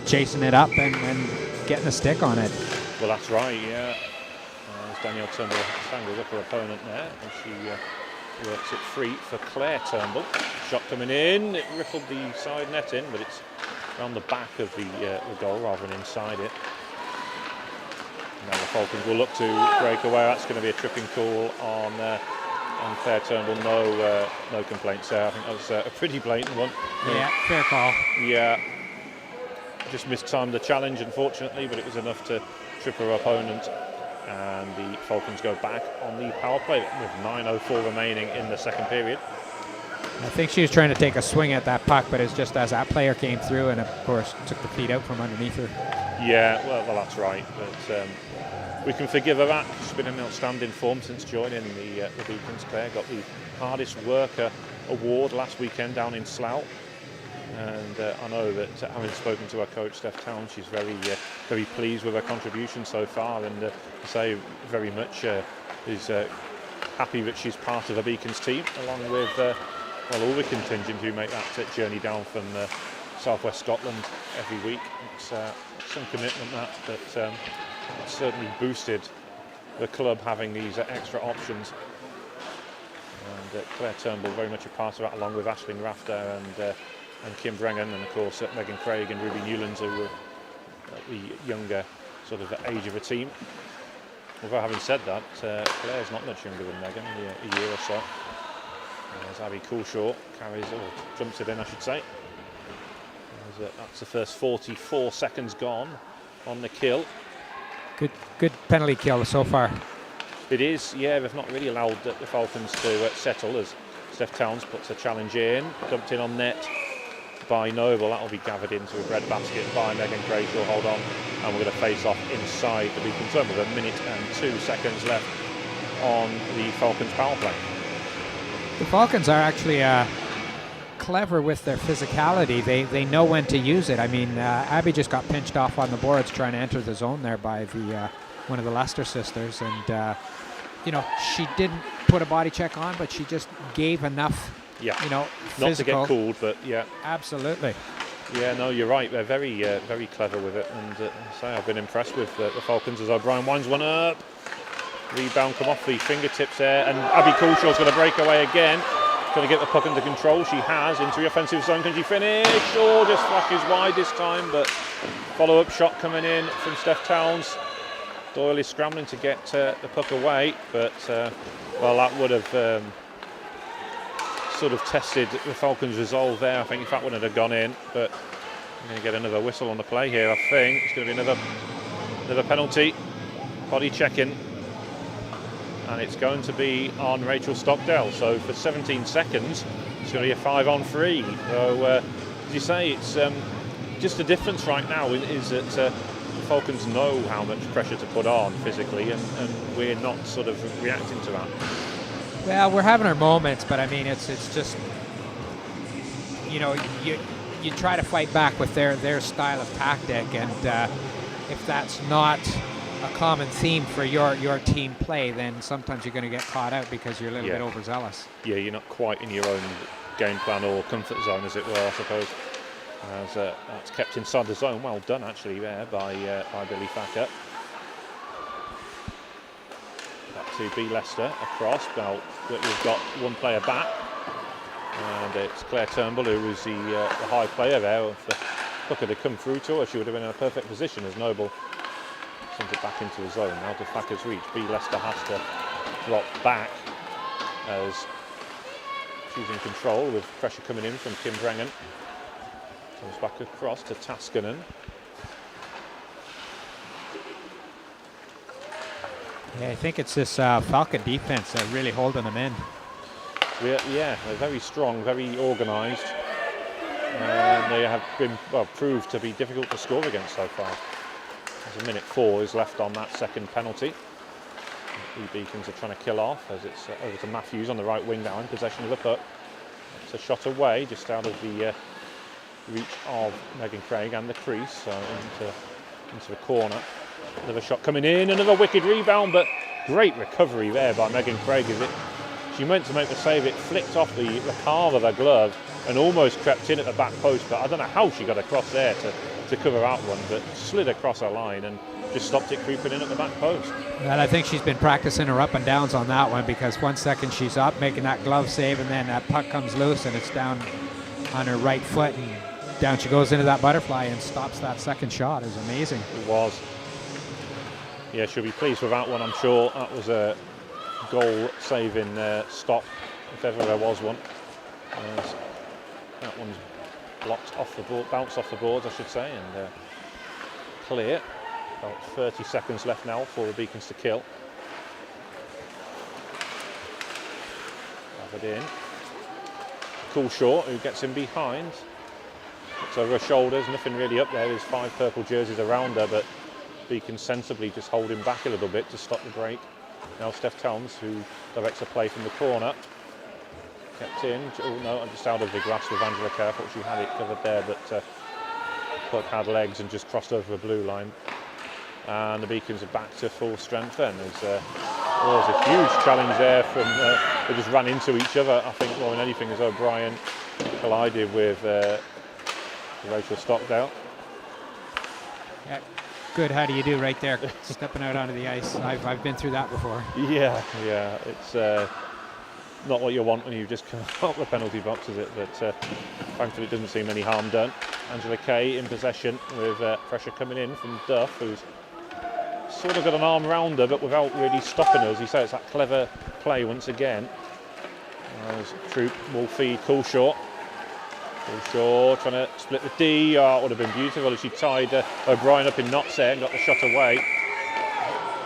chasing it up and getting a stick on it. Well, that's right, yeah. As Danielle Turnbull strangles up her opponent there, and she works it free for Claire Turnbull. Shot coming in, it rippled the side net in, but it's around the back of the goal rather than inside it. Now the Falcons will look to break away. That's going to be a tripping call on Claire Turnbull. No complaints there. I think that was a pretty blatant one. Yeah, fair call. Yeah, just mistimed the challenge, unfortunately, but it was enough to trip her opponent. And the Falcons go back on the power play with 9:04 remaining in the second period. I think she was trying to take a swing at that puck, but it's just as that player came through and, of course, took the feet out from underneath her. Yeah, well that's right. But we can forgive her that. She's been in outstanding form since joining the Beacons. Claire got the hardest worker award last weekend down in Slough. And I know that having spoken to our coach, Steph Towns, she's very pleased with her contribution so far, and I say very much is happy that she's part of the Beacons team, along with all the contingent who make that journey down from Southwest Scotland every week. It's some commitment that, but it's certainly boosted the club having these extra options. And Claire Turnbull very much a part of that, along with Aisling Rafter and Kim Brengan, and of course Megan Craig and Ruby Newlands, who were at the younger sort of age of a team. Although having said that, Claire's not much younger than Megan, a year or so. As Abby Coulshaw jumps it in, I should say. That's the first 44 seconds gone on the kill. Good penalty kill so far. It is, yeah. They've not really allowed the Falcons to settle, as Steph Towns puts a challenge in, dumped in on net by Noble. That'll be gathered into a bread basket by Megan Craig. She'll hold on, and we're going to face off inside the Beacon zone with 1 minute and 2 seconds left on the Falcons power play. The Falcons are actually clever with their physicality. They know when to use it. I mean, Abby just got pinched off on the boards trying to enter the zone there by one of the Lester sisters, and she didn't put a body check on, but she just gave enough. Yeah. Not physical. To get called, but yeah. Absolutely. Yeah, no, you're right. They're very, very clever with it, and I've been impressed with the Falcons as O'Brien winds one up. Rebound come off the fingertips there, and Abby Coulshaw's going to break away again. Going to get the puck under control. She has into the offensive zone. Can she finish? Oh, just flashes wide this time, but follow-up shot coming in from Steph Towns. Doyle is scrambling to get the puck away, but that would have sort of tested the Falcons' resolve there. I think if that wouldn't have gone in, but I'm going to get another whistle on the play here. I think it's going to be another penalty. Body checking. And it's going to be on Rachel Stockdale. So for 17 seconds, it's going to be a 5-on-3. So as you say, it's just the difference right now is that the Falcons know how much pressure to put on physically, and we're not sort of reacting to that. Well, we're having our moments, but I mean, it's just, you try to fight back with their style of tactic, and if that's not a common theme for your team play, then sometimes you're going to get caught out because you're a little bit overzealous. Yeah, you're not quite in your own game plan or comfort zone, as it were, I suppose. As that's kept inside the zone. Well done, actually, there by Billy Thacker. Back to B. Leicester across. Well, we've got one player back, and it's Claire Turnbull, who was the high player there. If the puck had come through to her, she would have been in a perfect position as Noble sends it back into the zone. Now to Thacker's reach. B. Leicester has to drop back as she's in control with pressure coming in from Kim Brengan. Comes back across to Taskanen. Yeah, I think it's this Falcon defense really holding them in. Yeah, they're very strong, very organised. And they have been proved to be difficult to score against so far. As a minute 4 is left on that second penalty. The Beacons are trying to kill off as it's over to Matthews on the right wing now in possession of the puck. It's a shot away, just out of the reach of Megan Craig and the crease, so into the corner. Another shot coming in, another wicked rebound, but great recovery there by Megan Craig. She meant to make the save, it flicked off the palm of her glove and almost crept in at the back post, but I don't know how she got across there to cover out one, but slid across her line and just stopped it creeping in at the back post. Well, I think she's been practicing her up and downs on that one, because 1 second she's up making that glove save, and then that puck comes loose and it's down on her right foot, and down she goes into that butterfly and stops that second shot. It was amazing. It was. Yeah, she'll be pleased with that one, I'm sure. That was a goal-saving stop, if ever there was one. That one's blocked off the board, bounced off the boards, I should say, and clear. About 30 seconds left now for the Beacons to kill. Have it in. Coulshaw, who gets in behind. Looks over her shoulders, nothing really up there. There's 5 purple jerseys around her, but Beacons sensibly just hold him back a little bit to stop the break. Now Steph Towns, who directs a play from the corner. Kept in. Oh no, just out of the grass with Angela Kerr. Thought she had it covered there, but puck had legs and just crossed over the blue line. And the Beacons are back to full strength then. There's a huge challenge there from, they just ran into each other, I think, more than anything, as O'Brien collided with Rachel Stockdale. Yeah, good. How do you do right there? Stepping out onto the ice. I've been through that before. Yeah, it's not what you want when you just come out the penalty box, is it? But thankfully it doesn't seem any harm done. Angela Kay in possession with pressure coming in from Duff, who's sort of got an arm round her but without really stopping her. As you say, it's that clever play once again. As Troop will feed Coolshaw. Coolshaw trying to split the D. Oh, it would have been beautiful if she tied O'Brien up in knots there and got the shot away.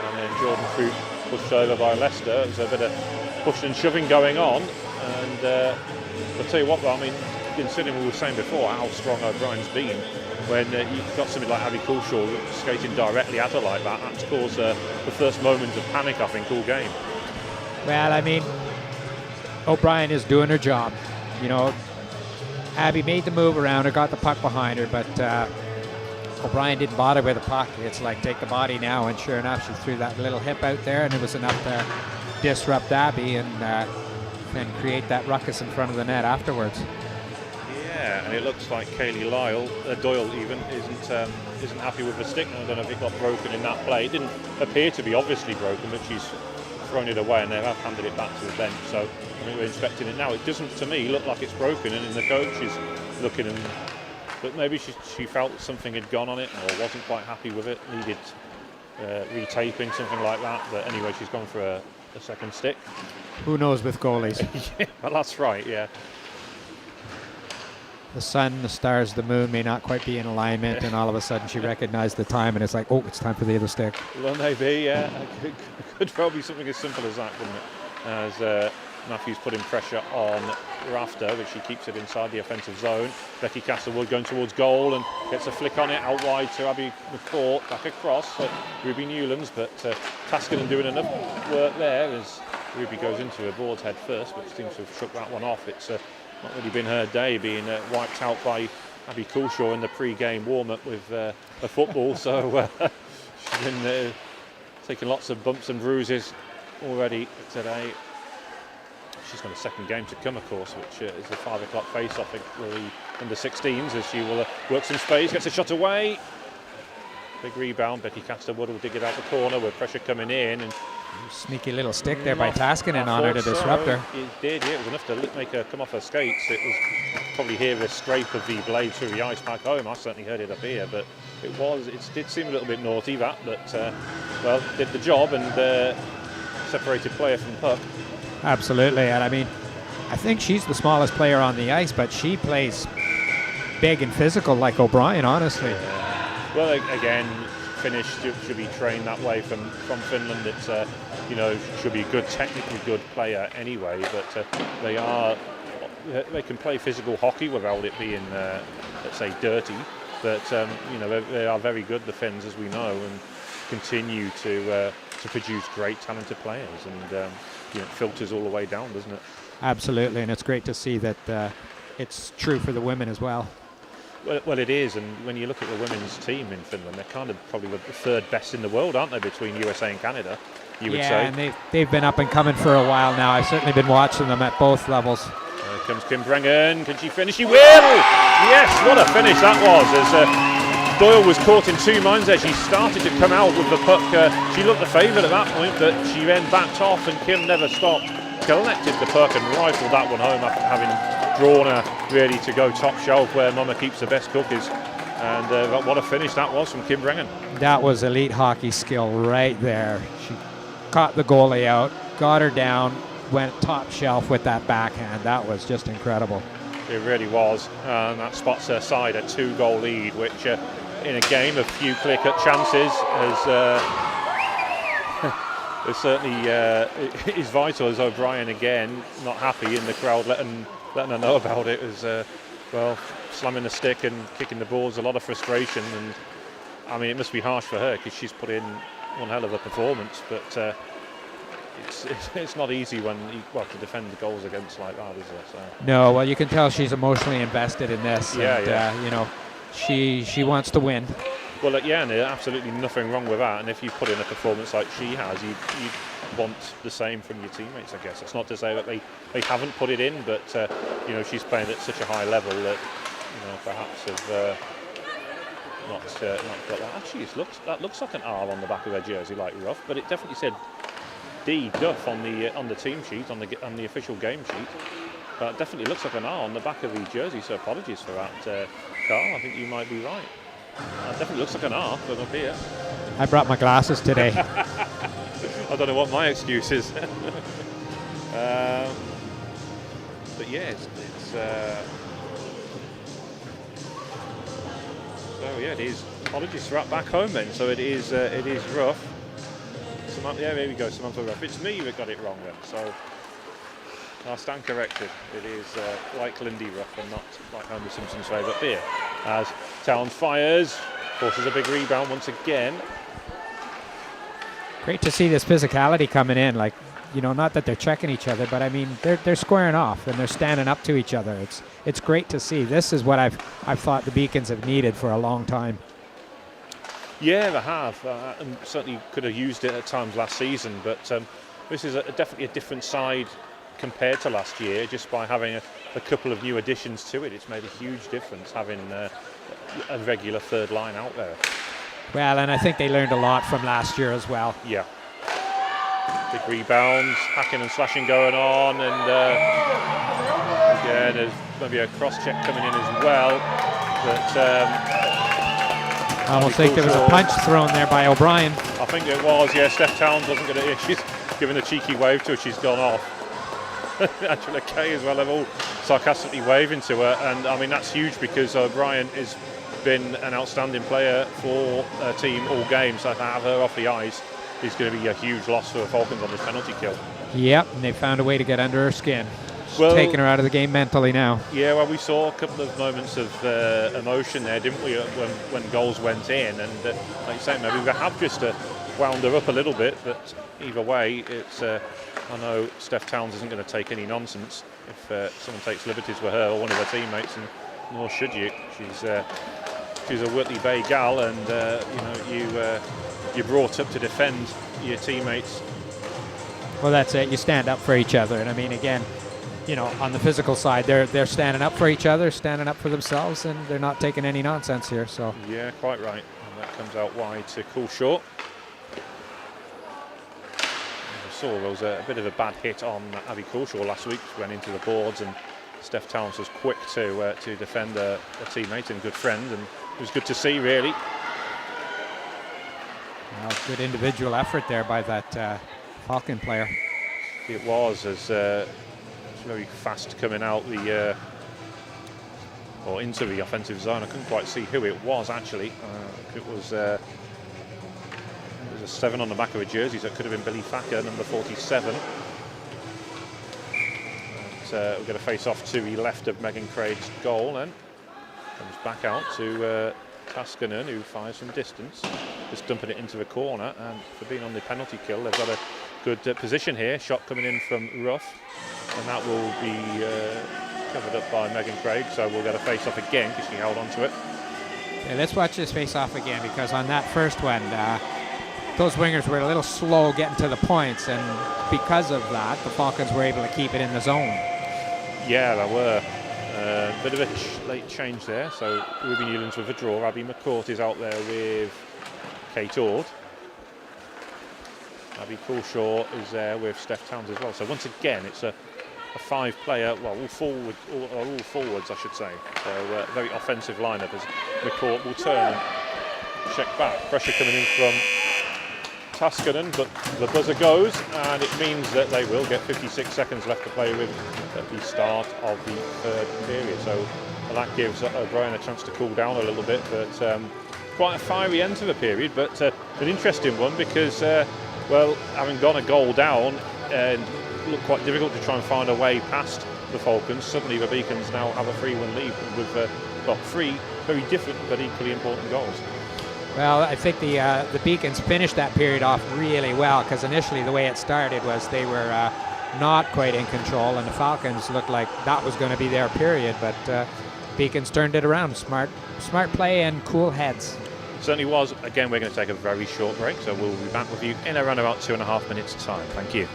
And then Jordan Troop pushed over by Leicester. There's a bit of pushing and shoving going on. And I'll tell you what, I mean, considering we were saying before how strong O'Brien's been, when you've got somebody like Abby Coolshaw skating directly at her like that, that's caused the first moments of panic, I think, all game. Well, I mean, O'Brien is doing her job. You know, Abby made the move around her, got the puck behind her, but O'Brien didn't bother with the puck. It's like, take the body now, and sure enough, she threw that little hip out there, and it was enough to disrupt Abby and then create that ruckus in front of the net afterwards. Yeah, and it looks like Kaylee Doyle even isn't happy with the stick. I don't know if it got broken in that play. It didn't appear to be obviously broken, but she's thrown it away and they have handed it back to the bench. So I think we're inspecting it now. It doesn't, to me, look like it's broken, and the coach is looking, but maybe she felt something had gone on it or wasn't quite happy with it, needed retaping, something like that. But anyway, she's gone for a second stick. Who knows with goalies? Yeah, well, that's right, yeah. The sun, the stars, the moon may not quite be in alignment, and all of a sudden she recognized the time, and it's like, oh, it's time for the other stick. Well, maybe, yeah. Could well be something as simple as that, couldn't it? As Matthews putting pressure on Rafter, but she keeps it inside the offensive zone. Becky Castlewood going towards goal and gets a flick on it out wide to Abby McCourt, back across at Ruby Newlands, but Taskinen doing enough work there as Ruby goes into her boards head first, but seems to have shook that one off. It's not really been her day, being wiped out by Abby Coolshaw in the pre-game warm-up with a football, so she's been taking lots of bumps and bruises already today. She's got a second game to come, of course, which is the 5 o'clock face-off for the under-16s, as she will work some space, gets a shot away. Big rebound, Becky Castlewood will dig it out the corner with pressure coming in. And sneaky little stick there by Taskinen on her to disrupt her. It did, yeah, it was enough to make her come off her skates. It was probably hear a scrape of the blade through the ice back home. I certainly heard it up here, but it did seem a little bit naughty, that, but well, did the job and separated player from the puck. Absolutely, and I mean, I think she's the smallest player on the ice, but she plays big and physical like O'Brien, honestly. Yeah. Well, again, Finnish should be trained that way from Finland. It's should be a good, technically good player anyway, but they can play physical hockey without it being, let's say, dirty. But they are very good, the Finns, as we know, and continue to produce great, talented players, and it filters all the way down, doesn't it? Absolutely, and it's great to see that it's true for the women as well. Well, it is, and when you look at the women's team in Finland, they're kind of probably the third best in the world, aren't they, between USA and Canada, you would say? Yeah, and they've been up and coming for a while now. I've certainly been watching them at both levels. Here comes Kim Brengan. Can she finish? She will! Yes, what a finish that was, as Doyle was caught in two minds there. She started to come out with the puck. She looked the favourite at that point, but she then backed off, and Kim never stopped. Collected the puck and rifled that one home after having drawn her really to go top shelf where Mama keeps the best cookies. And what a finish that was from Kim Brengan. That was elite hockey skill right there. She caught the goalie out, got her down, went top shelf with that backhand. That was just incredible. It really was. That spots her side a 2-goal lead, which in a game of few clear-cut chances it certainly is vital, as O'Brien again not happy in the crowd, letting her know about it, as slamming the stick and kicking the boards, a lot of frustration. And I mean, it must be harsh for her because she's put in one hell of a performance, but it's not easy when to defend the goals against like that, is it? So. No, well, you can tell she's emotionally invested in this. Yeah. She wants to win. Well, and there's absolutely nothing wrong with that. And if you put in a performance like she has, you'd want the same from your teammates, I guess. It's not to say that they haven't put it in, but she's playing at such a high level that perhaps have not got that. Actually, that looks like an R on the back of their jersey, like rough, but it definitely said D Duff on the team sheet, on the official game sheet. But it definitely looks like an R on the back of the jersey. So apologies for that, Carl. I think you might be right. It definitely looks like an R from up here. I brought my glasses today. I don't know what my excuse is. But yeah, it's so yeah, it is. Apologies for that back home then. So it is rough. Yeah, there we go. Samantha rough. It's me that got it wrong then. So I'll stand corrected. It is like Lindy rough and not like Homer Simpson's favourite beer. As Towns fires, forces a big rebound once again. Great to see this physicality coming in. Like, not that they're checking each other, but I mean they're squaring off and they're standing up to each other. It's great to see. This is what I've thought the Beacons have needed for a long time. Yeah, they have, and certainly could have used it at times last season. But this is definitely a different side compared to last year, just by having a couple of new additions to it. It's made a huge difference having a regular third line out there. Well, and I think they learned a lot from last year as well. Yeah. Big rebounds, hacking and slashing going on, and again, there's maybe a cross-check coming in as well. But I almost think there was a punch thrown there by O'Brien. I think it was, yeah. Steph Towns wasn't going to. She's giving a cheeky wave to her. She's gone off. Angela Kay as well. They're all sarcastically waving to her, and I mean that's huge because O'Brien has been an outstanding player for a team all game. So to have her off the ice is going to be a huge loss for the Falcons on this penalty kill. Yep, and they found a way to get under her skin. Well, taking her out of the game mentally now. Yeah, well, we saw a couple of moments of emotion there, didn't we, when goals went in? And like you say, maybe we have just wound her up a little bit, but either way, it's. I know Steph Towns isn't going to take any nonsense if someone takes liberties with her or one of her teammates, and nor should you. She's a Whitley Bay gal, and you're brought up to defend your teammates. Well, that's it. You stand up for each other, and I mean, again, on the physical side, they're standing up for each other, standing up for themselves, and they're not taking any nonsense here. So yeah, quite right. And that comes out wide to Coolshort. I saw there was a bit of a bad hit on Abby Coolshort last week. She went into the boards, and Steph Towns was quick to defend a teammate and good friend, and it was good to see, really. Well, good individual effort there by that Falcon player. It was, as very fast coming out or into the offensive zone. I couldn't quite see who it was actually. It was a 7 on the back of a jersey, so it could have been Billy Thacker, number 47. We're going to face off to the left of Megan Craig's goal, and comes back out to Taskanen, who fires from distance, just dumping it into the corner. And for being on the penalty kill, they've got a good position here. Shot coming in from Ruff, and that will be covered up by Megan Craig, so we'll get a face-off again because she held on to it. Yeah, let's watch this face-off again, because on that first one, those wingers were a little slow getting to the points, and because of that, the Falcons were able to keep it in the zone. Yeah, they were. Bit of a late change there, so Ruby Newlands with a draw. Abby McCourt is out there with Kate Ord. Abby Coolshort is there with Steph Towns as well. So once again, it's a 5-player, well, all forwards, I should say. So very offensive lineup as McCourt will turn and check back. Pressure coming in from Taskanen, but the buzzer goes, and it means that they will get 56 seconds left to play with at the start of the third period. So that gives O'Brien a chance to cool down a little bit, but quite a fiery end to the period, but an interesting one because, well, having gone a goal down and looked quite difficult to try and find a way past the Falcons, suddenly the Beacons now have a 3-1 lead with 3 very different but equally important goals. Well, I think the Beacons finished that period off really well, because initially the way it started was they were not quite in control, and the Falcons looked like that was going to be their period, but Beacons turned it around. Smart play and cool heads. Certainly was. Again, we're going to take a very short break, so we'll be back with you in around about 2.5 minutes time. Thank you.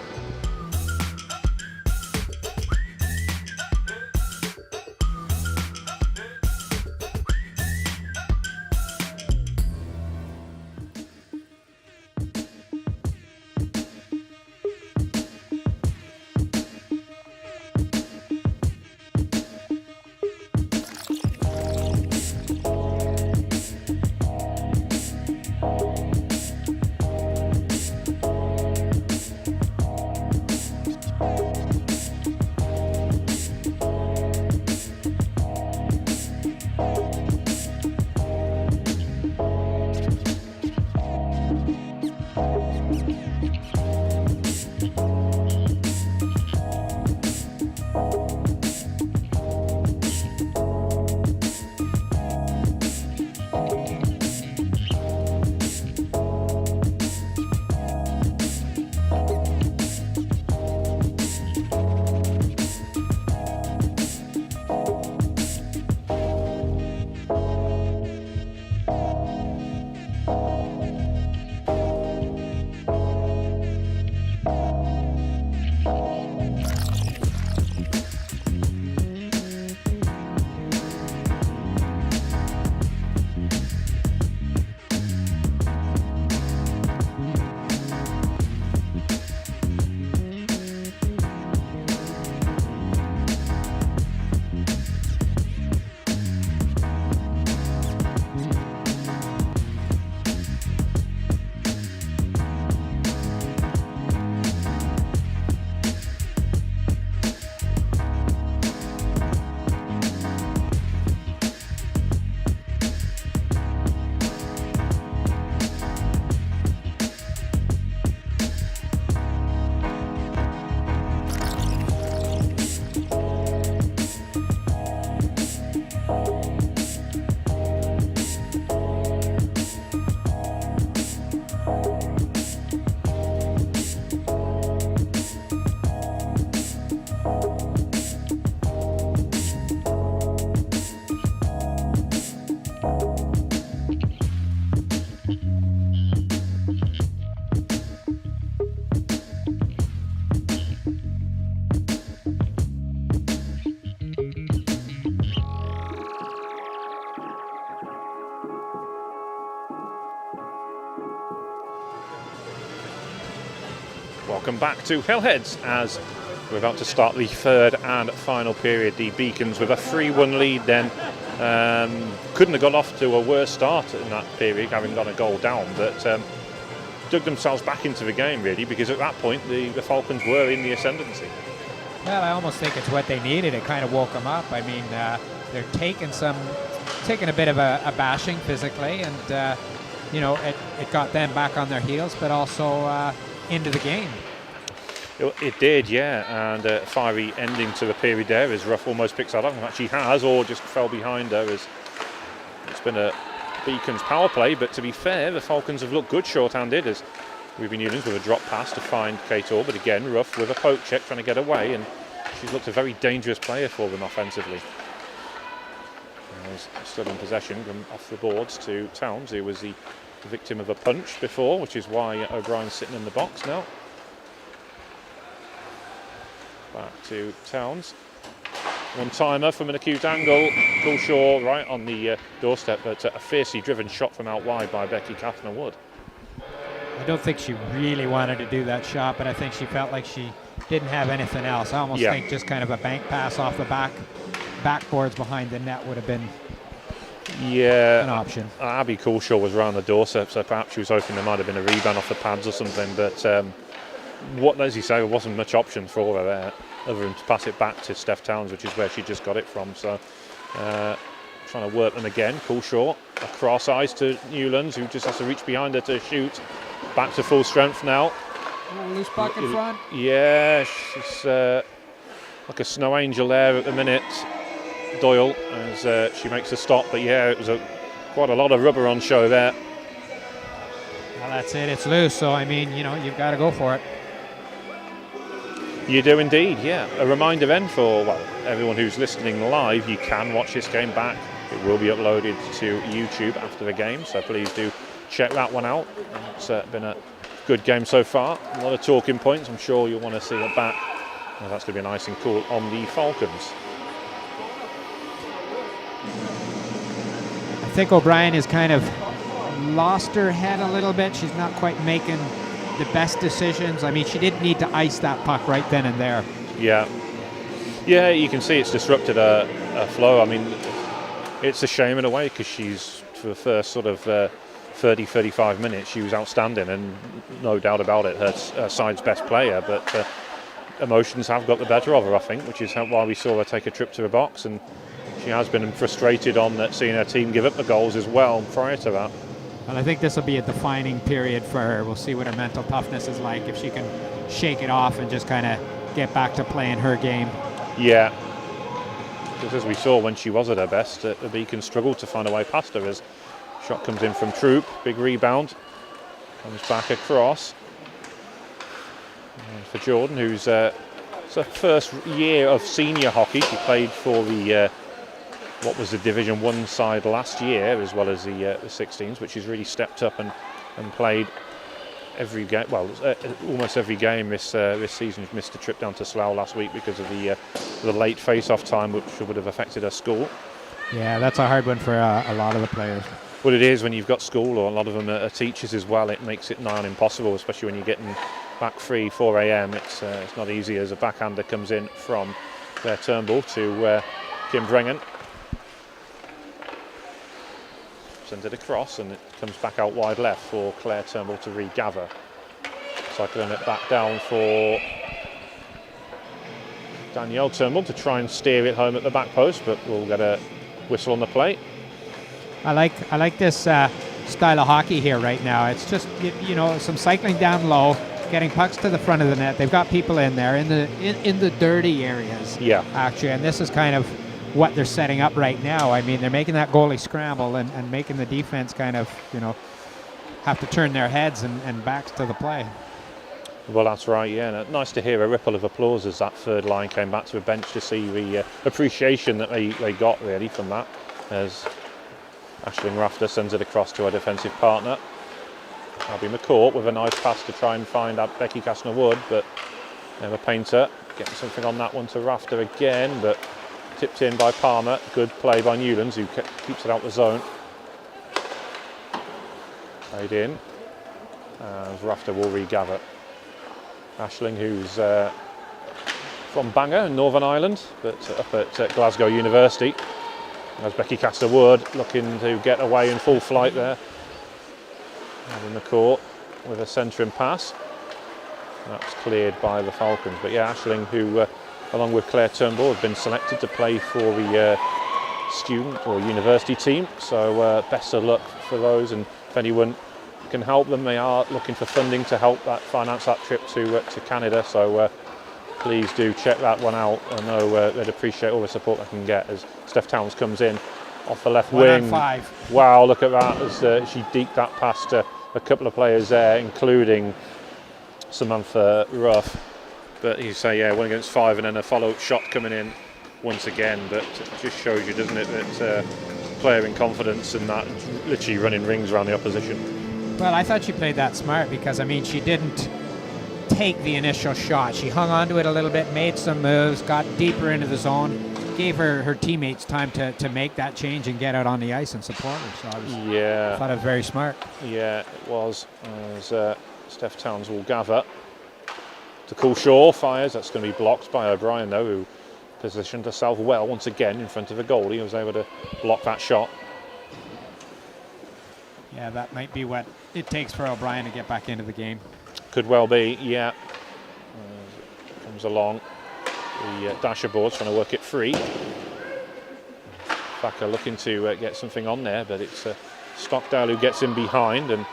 back to Hillheads as we're about to start the third and final period. The Beacons with a 3-1 lead then. Couldn't have got off to a worse start in that period, having got a goal down, but dug themselves back into the game really, because at that point the Falcons were in the ascendancy. Well, I almost think it's what they needed. It kind of woke them up. I mean, they're taking a bit of a bashing physically, and it got them back on their heels, but also into the game. It did, yeah, and fiery ending to the period there as Ruff almost picks that up, and actually has, or just fell behind her. As it's been a Beacons power play, but to be fair, the Falcons have looked good short-handed as Ruby Newlands with a drop pass to find Kate Orr, but again Ruff with a poke check trying to get away, and she's looked a very dangerous player for them offensively. Still in possession from off the boards to Towns, who was the victim of a punch before, which is why O'Brien's sitting in the box now. Back to Towns. One-timer from an acute angle. Coolshaw right on the doorstep, but a fiercely driven shot from out wide by Becky Kathner-Wood. I don't think she really wanted to do that shot, but I think she felt like she didn't have anything else. I almost think just kind of a bank pass off the backboards behind the net would have been an option. Abby Coolshaw was around the doorstep, so perhaps she was hoping there might have been a rebound off the pads or something, but as you say, there wasn't much option for her there other than to pass it back to Steph Towns, which is where she just got it from. So trying to work them again. Coolshaw across eyes to Newlands, who just has to reach behind her to shoot. Back to full strength now. Loose puck in front. Yeah, she's like a snow angel there at the minute, Doyle, as she makes a stop. But yeah, it was quite a lot of rubber on show there. Well, that's it. It's loose. So, I mean, you've got to go for it. You do indeed, yeah. A reminder then for everyone who's listening live, you can watch this game back. It will be uploaded to YouTube after the game, so please do check that one out. It's been a good game so far. A lot of talking points. I'm sure you'll want to see it back. Well, that's going to be nice and cool on the Falcons. I think O'Brien has kind of lost her head a little bit. She's not quite making the best decisions. I mean, she didn't need to ice that puck right then and there. Yeah, you can see it's disrupted her flow. I mean, it's a shame in a way, because she's, for the first sort of 30-35 minutes, she was outstanding, and no doubt about it, her side's best player, but emotions have got the better of her, I think, which is why we saw her take a trip to the box, and she has been frustrated on seeing her team give up the goals as well prior to that. Well, I think this will be a defining period for her. We'll see what her mental toughness is like, if she can shake it off and just kind of get back to playing her game. Yeah, because as we saw when she was at her best, the Beacon struggled to find a way past her as shot comes in from Troop, big rebound, comes back across. And for Jordan, who's it's her first year of senior hockey. She played for the what was the Division 1 side last year, as well as the 16s, but she's really stepped up and played every game. Well, almost every game this season. She's missed a trip down to Slough last week because of the late face-off time, which would have affected her school. Yeah, that's a hard one for a lot of the players. Well, it is when you've got school, or a lot of them are teachers as well. It makes it nigh on impossible, especially when you're getting back 4 a.m. It's not easy as a backhander comes in from Claire Turnbull to Kim Brengan. Sends it across, and it comes back out wide left for Claire Turnbull to regather. Cycling it back down for Danielle Turnbull to try and steer it home at the back post, but we'll get a whistle on the plate. I like this style of hockey here right now. It's just some cycling down low, getting pucks to the front of the net. They've got people in there in the dirty areas. Yeah, actually, and this is kind of what they're setting up right now. I mean, they're making that goalie scramble and making the defense kind of have to turn their heads and backs to the play. Well, that's right, yeah. And nice to hear a ripple of applause as that third line came back to the bench to see the appreciation that they got really from that, as Aisling Rafter sends it across to her defensive partner. Abby McCourt with a nice pass to try and find out Becky Kathner-Wood, but never Painter getting something on that one to Rafter again, but tipped in by Palmer. Good play by Newlands, who keeps it out the zone. Played in, as Rafter will regather. Aisling, who's from Bangor in Northern Ireland, but up at Glasgow University. As Becky Castor-Wood looking to get away in full flight there. And in the court with a centering pass. That's cleared by the Falcons. But yeah, Aisling, who along with Claire Turnbull, have been selected to play for the student or university team. So best of luck for those, and if anyone can help them, they are looking for funding to help finance that trip to Canada. So please do check that one out. I know they'd appreciate all the support they can get as Steph Towns comes in off the left wing. 1 on 5. Wow, look at that as she deked that past a couple of players there, including Samantha Ruff. But you say, yeah, 1 against 5, and then a follow-up shot coming in once again. But it just shows you, doesn't it, that player in confidence and that literally running rings around the opposition. Well, I thought she played that smart because, I mean, she didn't take the initial shot. She hung on to it a little bit, made some moves, got deeper into the zone, gave her teammates time to make that change and get out on the ice and support her. So I thought it was very smart. Yeah, it was. As Steph Towns will gather. To Coulshaw fires. That's going to be blocked by O'Brien, though, who positioned herself well once again in front of the goalie. He was able to block that shot. Yeah, that might be what it takes for O'Brien to get back into the game. Could well be, yeah. Comes along. The dasher board's trying to work it free. Thacker looking to get something on there, but it's Stockdale who gets in behind, and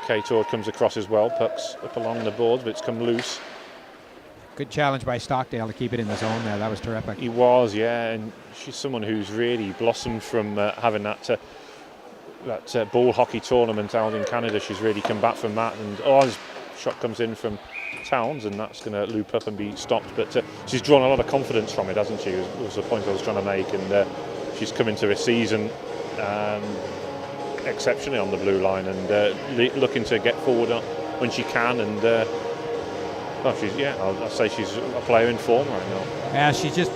Kate Ord comes across as well. Puck's up along the boards, but it's come loose. Good challenge by Stockdale to keep it in the zone there. That was terrific. He was, yeah, and she's someone who's really blossomed from having that ball hockey tournament out in Canada. She's really come back from that, and his shot comes in from Towns, and that's going to loop up and be stopped. But she's drawn a lot of confidence from it, hasn't she? Was the point I was trying to make, and she's come into a season exceptionally on the blue line, and looking to get forward when she can, and I'll say she's a player in form right now. Yeah, she's just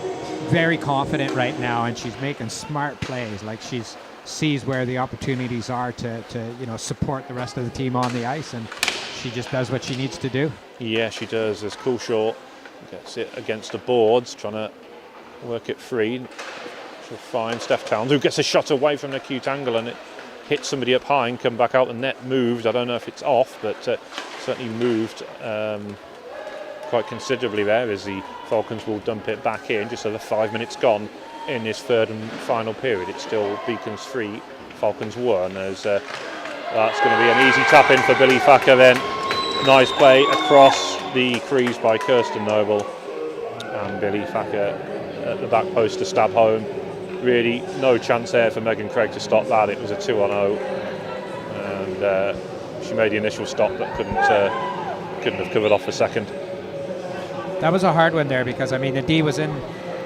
very confident right now, and she's making smart plays. Like she's sees where the opportunities are to support the rest of the team on the ice, and she just does what she needs to do. Yeah, she does. As Coulshaw gets it against the boards, trying to work it free. She'll find Steph Towns, who gets a shot away from the acute angle, and it hit somebody up high and come back out. The net moved. I don't know if it's off, but certainly moved quite considerably there, as the Falcons will dump it back in just so the 5 minutes gone in this third and final period. It's still Beacons 3, Falcons 1, as that's going to be an easy tap in for Billy Thacker then. Nice play across the crease by Kirsten Noble, and Billy Thacker at the back post to stab home. Really no chance there for Megan Craig to stop that. It was a 2-on-0, and she made the initial stop but couldn't have covered off the second. That was a hard one there, because I mean the D was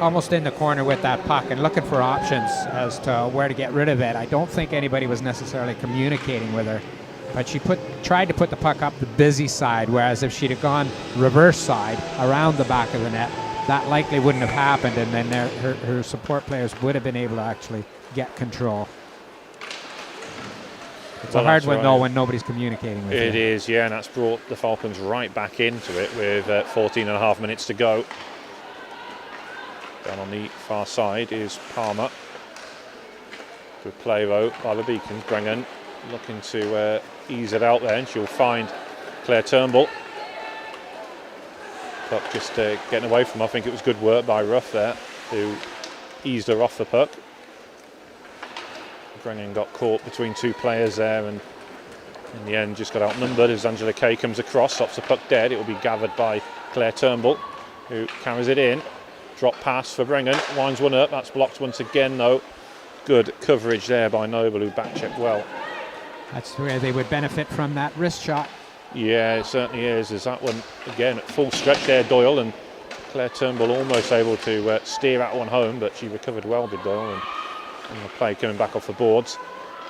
almost in the corner with that puck and looking for options as to where to get rid of it. I don't think anybody was necessarily communicating with her, but she tried to put the puck up the busy side, whereas if she'd have gone reverse side around the back of the net, that likely wouldn't have happened, and then her support players would have been able to actually get control. It's a hard one, though, when nobody's communicating with you. It is, yeah, and that's brought the Falcons right back into it with 14 and a half minutes to go. Down on the far side is Palmer. Good play, though, by the Beacons. Brengan looking to ease it out there, and she'll find Claire Turnbull. Puck just getting away from her. I think it was good work by Ruff there, who eased her off the puck. Brengan got caught between two players there, and in the end just got outnumbered as Angela Kay comes across, stops the puck dead. It will be gathered by Claire Turnbull, who carries it in. Drop pass for Brengan, winds one up. That's blocked once again, though. Good coverage there by Noble, who back-checked well. That's where they would benefit from that wrist shot. Yeah, it certainly is. There's that one again at full stretch there, Doyle, and Claire Turnbull almost able to steer that one home, but she recovered well with Doyle, and the play coming back off the boards,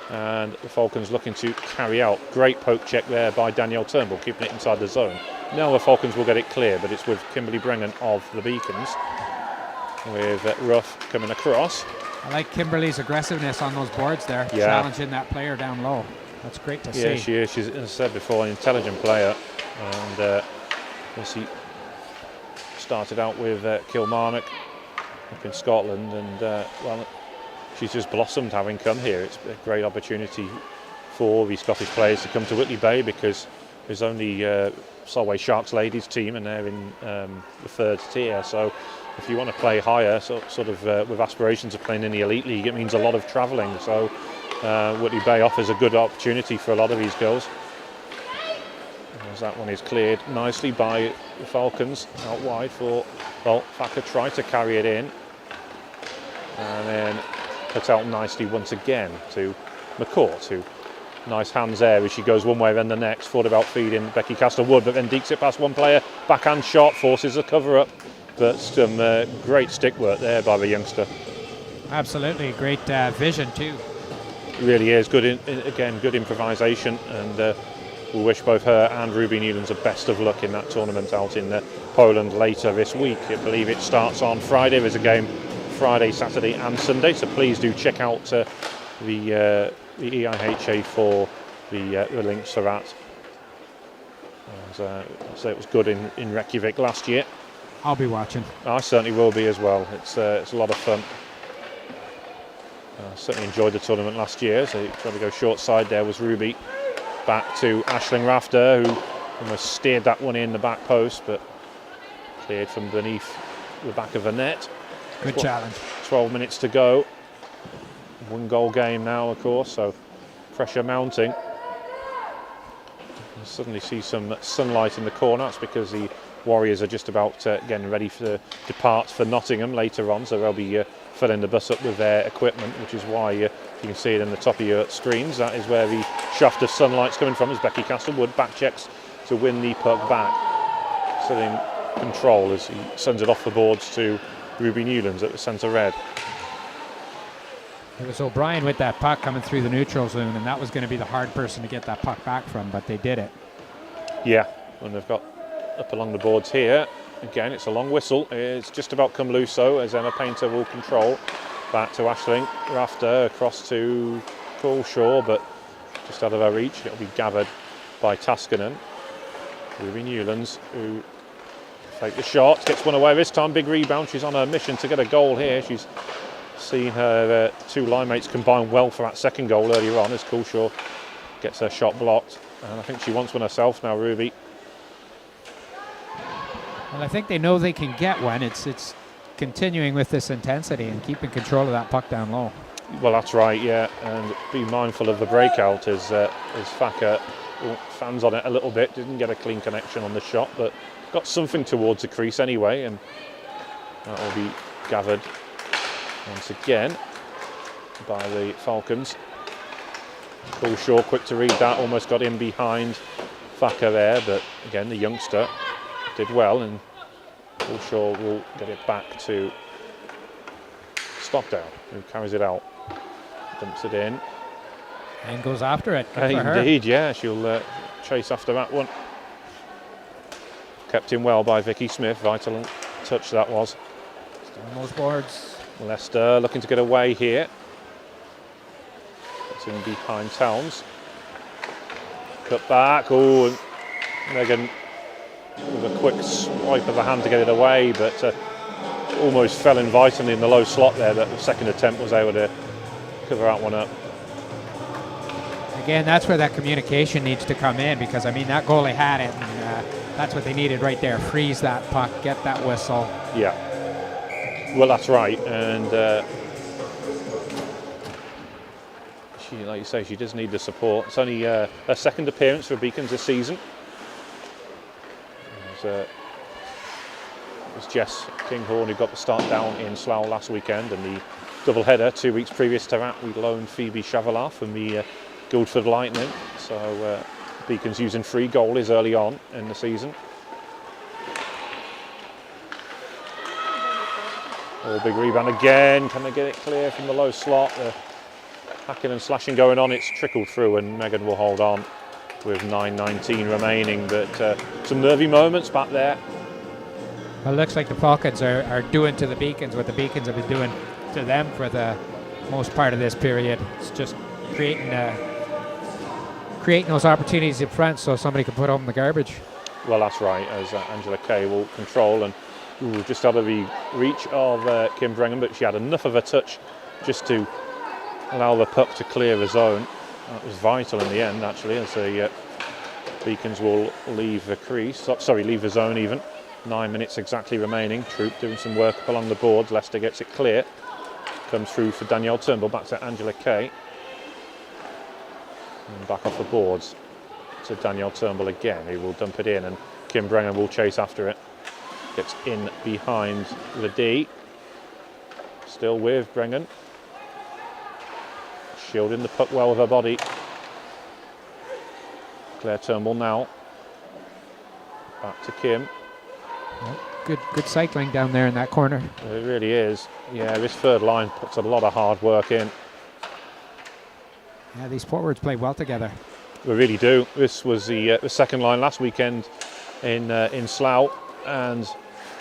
and the Falcons looking to carry out. Great poke check there by Danielle Turnbull, keeping it inside the zone. Now the Falcons will get it clear, but it's with Kimberly Brengan of the Beacons, with Ruff coming across. I like Kimberly's aggressiveness on those boards there, challenging that player down low. That's great to see. Yeah, she is. She's, as I said before, an intelligent player, and He started out with Kilmarnock up in Scotland, and well, she's just blossomed having come here. It's a great opportunity for the Scottish players to come to Whitley Bay, because there's only Solway Sharks ladies team, and they're in the third tier. So if you want to play higher, sort of with aspirations of playing in the elite league, it means a lot of travelling. So Whitley Bay offers a good opportunity for a lot of these girls. As that one is cleared nicely by the Falcons out wide for, well, Thacker tried to carry it in and then put out nicely once again to McCourt, who nice hands there as she goes one way then the next, thought about feeding Becky Castlewood, but then dekes it past one player, backhand shot, forces a cover up, but some great stick work there by the youngster. Absolutely, great vision too. It really is good, again, good improvisation, and we wish both her and Ruby Newlands the best of luck in that tournament out in Poland later this week. I believe it starts on Friday. There's a game Friday, Saturday and Sunday, so please do check out the EIHA for the links for that. So it was good in Reykjavik last year. I'll be watching. I certainly will be as well. It's a lot of fun. I certainly enjoyed the tournament last year. So trying to go short side there was Ruby. Back to Aisling Rafter, who almost steered that one in the back post, but cleared from beneath the back of the net. Good challenge. 12 minutes to go. 1 goal game now, of course, so pressure mounting. You suddenly see some sunlight in the corner. That's because the Warriors are just about getting ready to depart for Nottingham later on, so they'll be filling the bus up with their equipment, which is why you can see it in the top of your screens. That is where the shaft of sunlight's coming from, as Becky Castlewood back checks to win the puck back. Still in control as he sends it off the boards to Ruby Newlands at the centre red. It was O'Brien with that puck coming through the neutral zone, and that was going to be the hard person to get that puck back from, but they did it. Yeah, and they've got up along the boards here. Again, it's a long whistle. It's just about come loose, though, as Emma Painter will control. Back to Aisling Rafter, across to Coulshaw, but just out of her reach. It'll be gathered by Taskanen. Ruby Newlands, who faked the shot, gets one away this time. Big rebound. She's on a mission to get a goal here. She's seen her two line mates combine well for that second goal earlier on, as Coulshaw gets her shot blocked. And I think she wants one herself now, Ruby. Well, I think they know they can get one. It's continuing with this intensity and keeping control of that puck down low. Well, that's right, yeah, and be mindful of the breakout as Thacker fans on it a little bit. Didn't get a clean connection on the shot, but got something towards the crease anyway, and that will be gathered once again by the Falcons. Coulshaw, quick to read that, almost got in behind Thacker there, but again the youngster did well, and Coulshaw will get it back to Stockdale, who carries it out, dumps it in, and goes after it. Good for her. Indeed, yeah, she'll chase after that one. Kept in well by Vicky Smith. Vital touch that was. Still on those boards. Leicester looking to get away here. It's in behind Towns. Cut back. Oh, and Megan with a quick swipe of the hand to get it away, but almost fell invitingly in the low slot there. That the second attempt was able to cover that one up. Again, that's where that communication needs to come in, because I mean that goalie had it, and that's what they needed right there. Freeze that puck, get that whistle. Yeah. Well, that's right, and she, like you say, she does need the support. It's only her second appearance for Beacons this season. It was Jess Kinghorn who got the start down in Slough last weekend, and the double header 2 weeks previous to that we loaned Phoebe Chavalar from the Guildford Lightning. So Beacons using free goalies early on in the season. Oh, big rebound again. Can they get it clear from the low slot? The hacking and slashing going on. It's trickled through, and Megan will hold on with 9:19 remaining, but some nervy moments back there. Well, it looks like the Falcons are doing to the Beacons what the Beacons have been doing to them for the most part of this period. It's just creating those opportunities in front so somebody can put them in the garbage. Well, that's right, as Angela Kay will control and just out of the reach of Kim Brennan, but she had enough of a touch just to allow the puck to clear the zone. That was vital in the end, actually, as the Beacons will leave the crease, leave the zone even. 9 minutes exactly remaining. Troop doing some work up along the boards. Leicester gets it clear. Comes through for Danielle Turnbull, back to Angela Kay. And back off the boards to Danielle Turnbull again, who will dump it in, and Kim Brennan will chase after it. Gets in behind the D. Still with Brennan. Shielding the puck well with her body. Claire Turnbull now. Back to Kim. Good cycling down there in that corner. It really is. Yeah, this third line puts a lot of hard work in. Yeah, these forwards play well together. We really do. This was the second line last weekend in Slough, and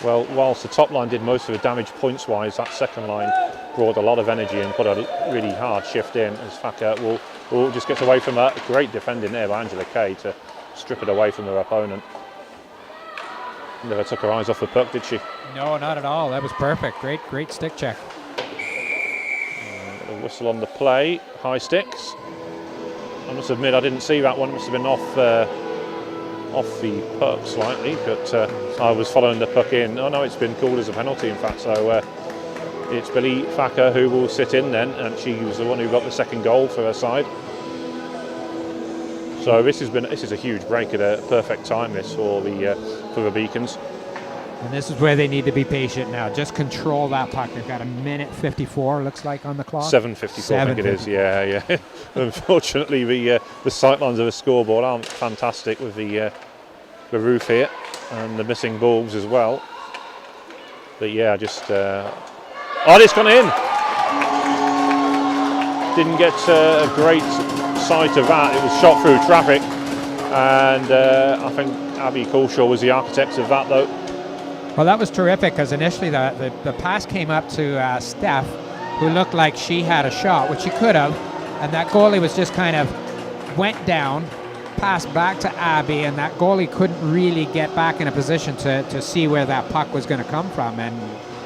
well, whilst the top line did most of the damage points-wise, that second line brought a lot of energy and put a really hard shift in. As Faka will just get away from that. Great defending there by Angela Kay to strip it away from her opponent. Never took her eyes off the puck, did she? No, not at all. That was perfect. Great stick check. A whistle on the play. High sticks. I must admit I didn't see that one. It must have been off the puck slightly, but I was following the puck in. Oh no, it's been called as a penalty in fact. So it's Billy Faka who will sit in then, and she was the one who got the second goal for her side. So this is a huge break at a perfect time, this for the Beacons. And this is where they need to be patient now. Just control that puck. They've got a minute 54, looks like, on the clock. 7:54, I think it is. Yeah. Unfortunately, the sightlines of the scoreboard aren't fantastic with the roof here and the missing bulbs as well. But yeah, just it's gone in. Didn't get a great sight of that. It was shot through traffic, and I think Abby Coulshaw was the architect of that, though. Well, that was terrific, because initially the pass came up to Steph, who looked like she had a shot, which she could have, and that goalie was just kind of went down, passed back to Abby, and that goalie couldn't really get back in a position to see where that puck was going to come from, and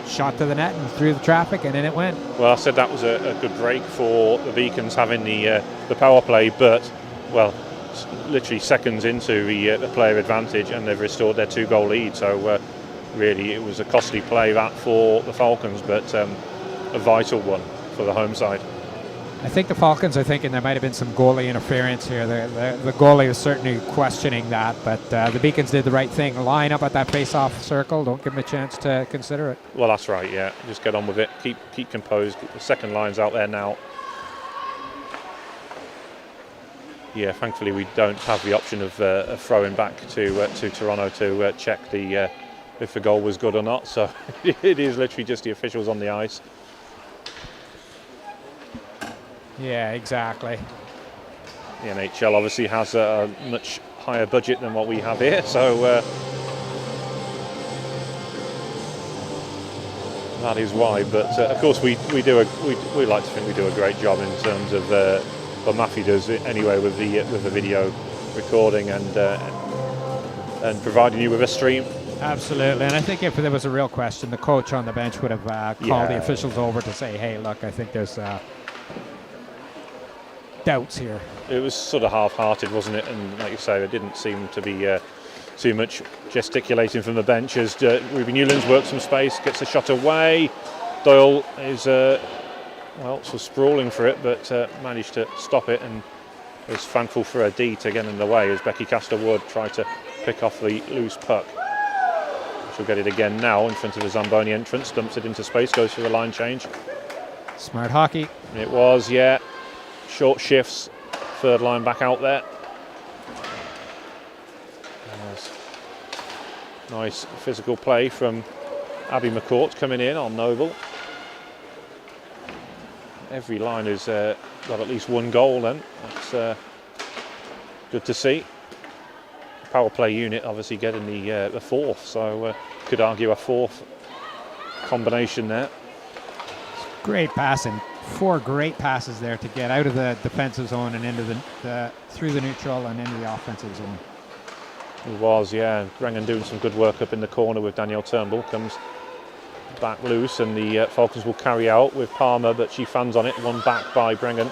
shot to the net and through the traffic, and in it went. Well, I said that was a good break for the Beacons having the power play, but, well, literally seconds into the player advantage, and they've restored their 2-goal lead, so really it was a costly play that for the Falcons, but a vital one for the home side. I think the Falcons are thinking there might have been some goalie interference here. The goalie was certainly questioning that, but the Beacons did the right thing. Line up at that face-off circle. Don't give them a chance to consider it. Well, that's right, yeah. Just get on with it. Keep composed. The second line's out there now. Yeah, thankfully we don't have the option of throwing back to Toronto to check if the goal was good or not. So it is literally just the officials on the ice. Yeah, exactly. The NHL obviously has a much higher budget than what we have here, so that is why. But of course, we like to think we do a great job in terms of. Well, Matthew does it anyway with the video recording and providing you with a stream. Absolutely, and I think if there was a real question, the coach on the bench would have called the officials over to say, "Hey, look, I think there's." Doubts here. It was sort of half-hearted, wasn't it? And like you say, there didn't seem to be too much gesticulating from the bench as Ruby Newlands works some space, gets a shot away. Doyle is sort of sprawling for it, but managed to stop it and was thankful for a D to get in the way as Becky Castor-Wood tried to pick off the loose puck. She'll get it again now in front of the Zamboni entrance, dumps it into space, goes for the line change. Smart hockey. It was, yeah. Short shifts, third line back out there. Nice physical play from Abby McCourt coming in on Noble. Every line has got at least one goal then. That's good to see. Power play unit obviously getting the fourth, so could argue a fourth combination there. Great passing. 4 great passes there to get out of the defensive zone and into through the neutral and into the offensive zone. He was, yeah. Brengan doing some good work up in the corner with Danielle Turnbull. Comes back loose, and the Falcons will carry out with Palmer, but she fans on it. One back by Brengan.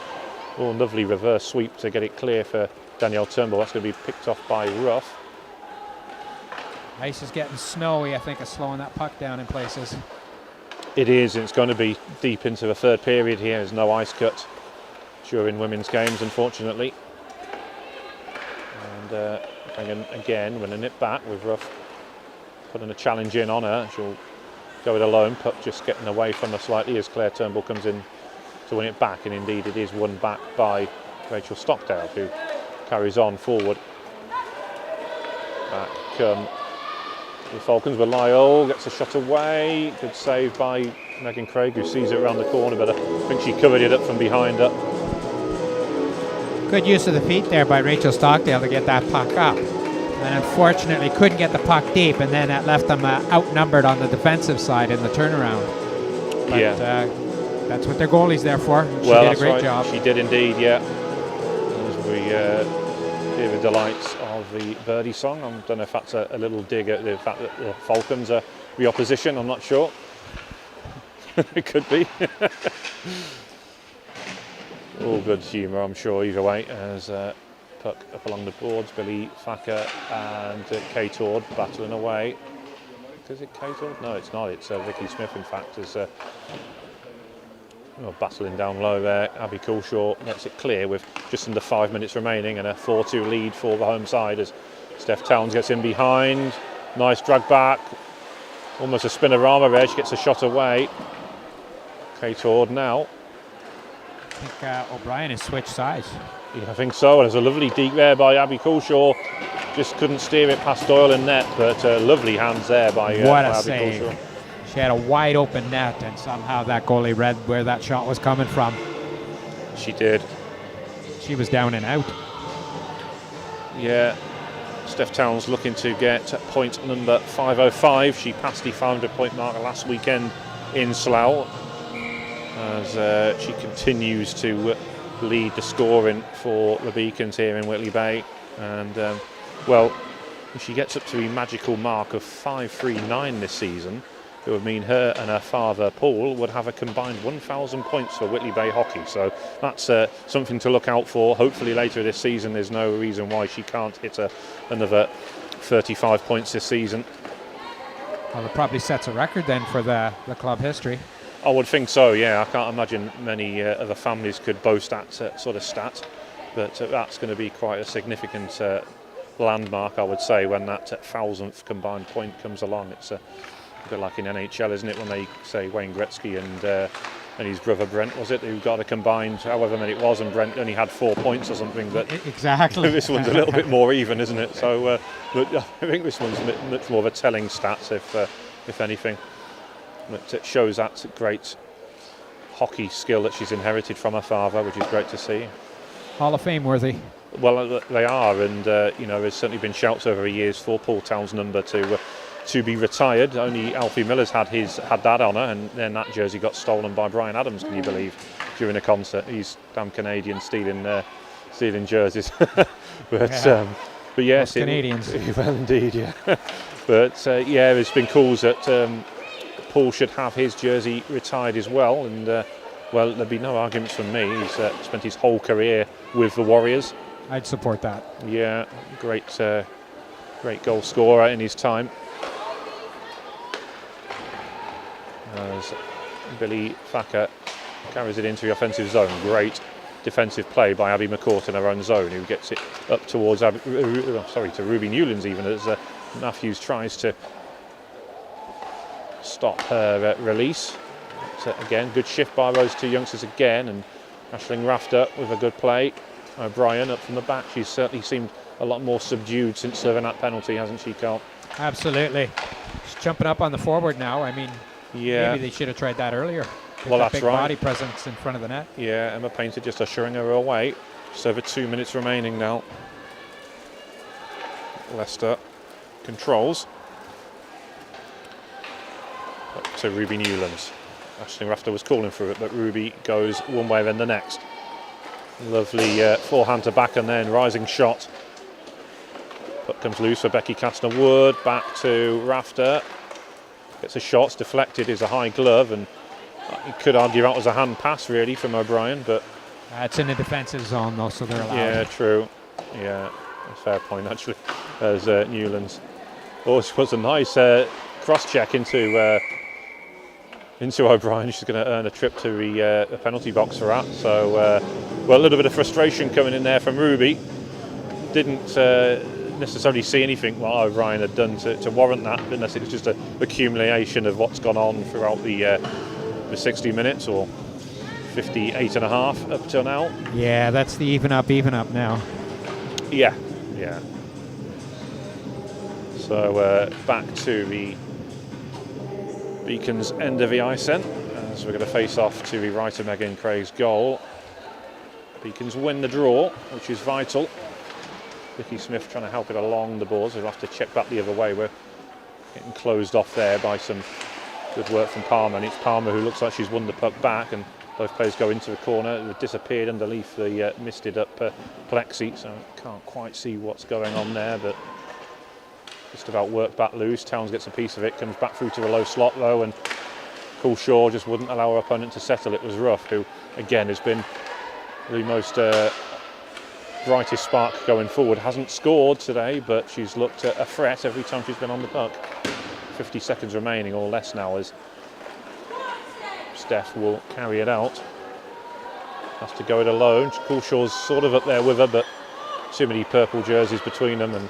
Oh, lovely reverse sweep to get it clear for Danielle Turnbull. That's going to be picked off by Ruff. Ice is getting snowy. I think it's slowing that puck down in places. It is. It's going to be deep into the third period here. There's no ice cut during women's games, unfortunately. And Brengan again winning it back with Ruff putting a challenge in on her. She'll go it alone. Puck just getting away from her slightly as Claire Turnbull comes in to win it back, and indeed it is won back by Rachel Stockdale, who carries on forward. Back the Falcons with Lyle, gets a shot away. Good save by Megan Craig, who sees it around the corner, but I think she covered it up from behind her. Good use of the feet there by Rachel Stockdale to get that puck up. And unfortunately couldn't get the puck deep, and then that left them outnumbered on the defensive side in the turnaround. But, yeah. That's what their goalie's there for. She did a great job. She did indeed, yeah. As we hear the delights of the birdie song. I don't know if that's a little dig at the fact that the Falcons are the opposition. I'm not sure. It could be. All good humour, I'm sure, either way. As puck up along the boards, Billy Thacker and Kate Ord battling away. Is it Kate Ord? No, it's not. It's Vicky Smith, in fact, is battling down low there. Abby Coulshaw gets it clear with just under 5 minutes remaining, and a 4-2 lead for the home side as Steph Towns gets in behind. Nice drag back. Almost a spinorama there. She gets a shot away. Kate Ord now. I think O'Brien has switched sides. Yeah, I think so. There's a lovely deep there by Abby Coulshaw. Just couldn't steer it past Doyle and net, but lovely hands there by Abby save. Coulshaw. She had a wide open net, and somehow that goalie read where that shot was coming from. She did. She was down and out. Yeah. Steph Towns looking to get point number 505. She passed the 500-point mark last weekend in Slough, as she continues to lead the scoring for the Beacons here in Whitley Bay. And well, if she gets up to the magical mark of 539 this season, it would mean her and her father Paul would have a combined 1,000 points for Whitley Bay hockey. So that's something to look out for. Hopefully later this season, there's no reason why she can't hit another 35 points this season. Well, it probably sets a record then for the club history. I would think so, yeah. I can't imagine many other families could boast that sort of stat, but that's going to be quite a significant landmark, I would say, when that 1,000th combined point comes along. It's a bit like in NHL, isn't it, when they say Wayne Gretzky and his brother Brent, was it, who got a combined however many it was, and Brent only had 4 points or something. But exactly. This one's a little bit more even, isn't it? So but I think this one's much more of a telling stat, if anything. It shows that great hockey skill that she's inherited from her father, which is great to see. Hall of Fame worthy. Well, they are, and there's certainly been shouts over the years for Paul Towns' number to be retired. Only Alfie Miller's had that honour, and then that jersey got stolen by Brian Adams, can you believe, during a concert. He's damn Canadian stealing jerseys. But yes, Canadians. Well, indeed, yeah. But there's been calls that Paul should have his jersey retired as well, and well, there'd be no arguments from me. He's spent his whole career with the Warriors. I'd support that. Yeah, great goal scorer in his time. As Billy Thacker carries it into the offensive zone. Great defensive play by Abby McCourt in her own zone, who gets it up towards to Ruby Newlands even, as Matthews tries to stop her release. So again, good shift by those two youngsters again, and Aisling Rafter with a good play. O'Brien up from the back. She's certainly seemed a lot more subdued since serving that penalty, hasn't she, Carl? Absolutely. She's jumping up on the forward now. I mean, yeah, maybe they should have tried that earlier. Well, that's big right. Body presence in front of the net. Yeah, Emma Painter just ushering her away. Just over 2 minutes remaining now. Leicester controls. Up to Ruby Newlands. Aisling Rafter was calling for it, but Ruby goes one way then the next. Lovely forehand to back, and then rising shot. Puck comes loose for Becky Castner-Wood, back to Rafter. Gets a shot, it's deflected, is a high glove, and you could argue that was a hand pass really from O'Brien, but... it's in the defensive zone though, so they're allowed. Yeah, true. Yeah, a fair point actually. There's Newlands. Also was a nice cross-check into O'Brien. She's going to earn a trip to the penalty box for that. So, well, a little bit of frustration coming in there from Ruby. Didn't necessarily see anything what O'Brien had done to warrant that, unless it was just an accumulation of what's gone on throughout the 60 minutes or 58 and a half up till now. Yeah, that's the even up now. Yeah. So back to the Beacons end of the ice then, as we're going to face off to the right of Megan Craig's goal. Beacons win the draw, which is vital. Vicky Smith trying to help it along the boards. We'll have to check back the other way. We're getting closed off there by some good work from Palmer, and it's Palmer who looks like she's won the puck back, and both players go into the corner. They've disappeared underneath the misted up plexi, so can't quite see what's going on there, but just about worked back loose. Towns gets a piece of it, comes back through to a low slot though, and Coulshaw just wouldn't allow her opponent to settle. It was Ruff, who again has been the most brightest spark going forward. Hasn't scored today, but she's looked a threat every time she's been on the puck. 50 seconds remaining or less now, as Steph will carry it out. Has to go it alone. Coulshaw's sort of up there with her, but too many purple jerseys between them. And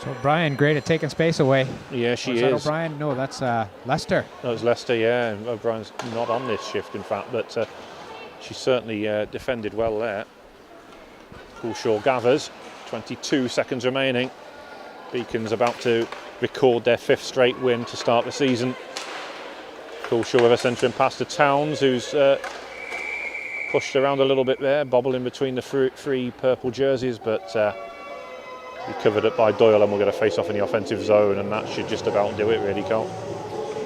so O'Brien, great at taking space away. yeah, she is. is. That O'Brien? No, that's Leicester. No, it's Leicester, yeah. And O'Brien's not on this shift, in fact, but she certainly defended well there. Coulshaw gathers. 22 seconds remaining. Beacons about to record their 5th straight win to start the season. Coulshaw with a centering pass to Towns, who's pushed around a little bit there, bobbling between the three purple jerseys, but be covered up by Doyle, and we're going to face off in the offensive zone, and that should just about do it really, Carl.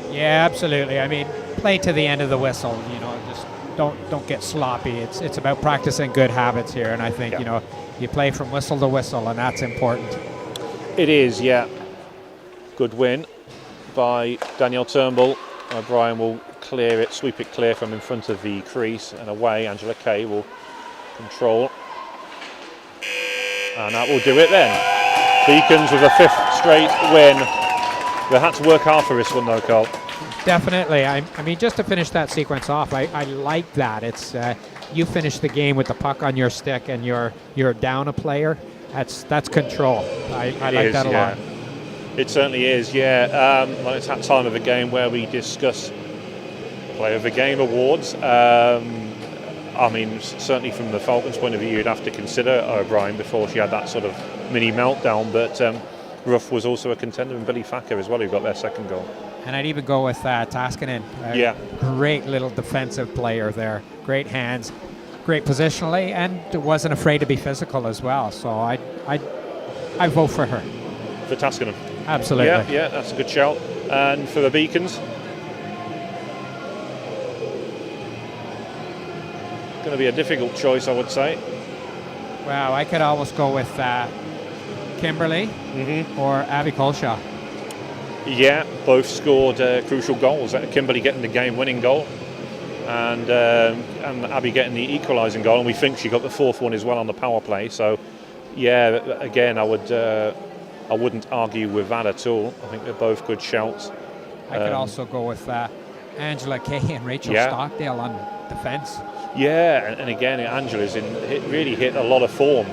Yeah, absolutely. I mean, play to the end of the whistle, just don't get sloppy. It's about practicing good habits here, and I think you play from whistle to whistle, and that's important. It is, yeah. Good win by Danielle Turnbull. O'Brien will clear it, sweep it clear from in front of the crease and away. Angela Kay will control. And that will do it then. Beacons with a 5th straight win. They had to work hard for this one though, Carl. Definitely. I mean, just to finish that sequence off, I like that. It's you finish the game with the puck on your stick and you're down a player. That's control. I like that a lot. It certainly is, yeah. It's that time of the game where we discuss Player of the Game awards. I mean, certainly from the Falcons' point of view, you'd have to consider O'Brien before she had that sort of mini meltdown. But Ruff was also a contender, and Billy Thacker as well, who got their 2nd goal. And I'd even go with Taskinen. Great little defensive player there. Great hands, great positionally, and wasn't afraid to be physical as well. So I vote for her. For Taskinen. Absolutely. Yeah, that's a good shout. And for the Beacons, going to be a difficult choice, I would say. Well, I could almost go with Kimberly or Abby Colshaw. Yeah, both scored crucial goals. Kimberly getting the game-winning goal, and Abby getting the equalising goal. And we think she got the 4th one as well on the power play. So, yeah, again, I wouldn't argue with that at all. I think they're both good shouts. I could also go with Angela Kay and Rachel Stockdale on defence. Yeah, and again, Angela's really hit a lot of form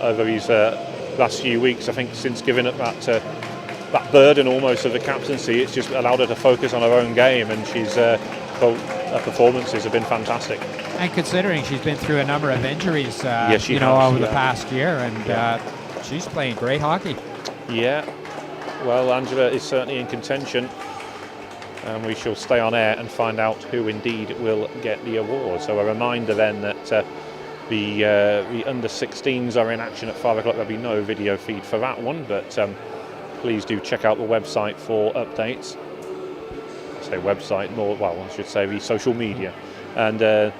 over these last few weeks. I think since giving up that burden almost of the captaincy, it's just allowed her to focus on her own game, and her performances have been fantastic. And considering she's been through a number of injuries, over the past year, and she's playing great hockey. Yeah, well, Angela is certainly in contention, and we shall stay on air and find out who indeed will get the award. So a reminder then that the under-16s are in action at 5 o'clock. There'll be no video feed for that one, but please do check out the website for updates. I say website, I should say the social media. And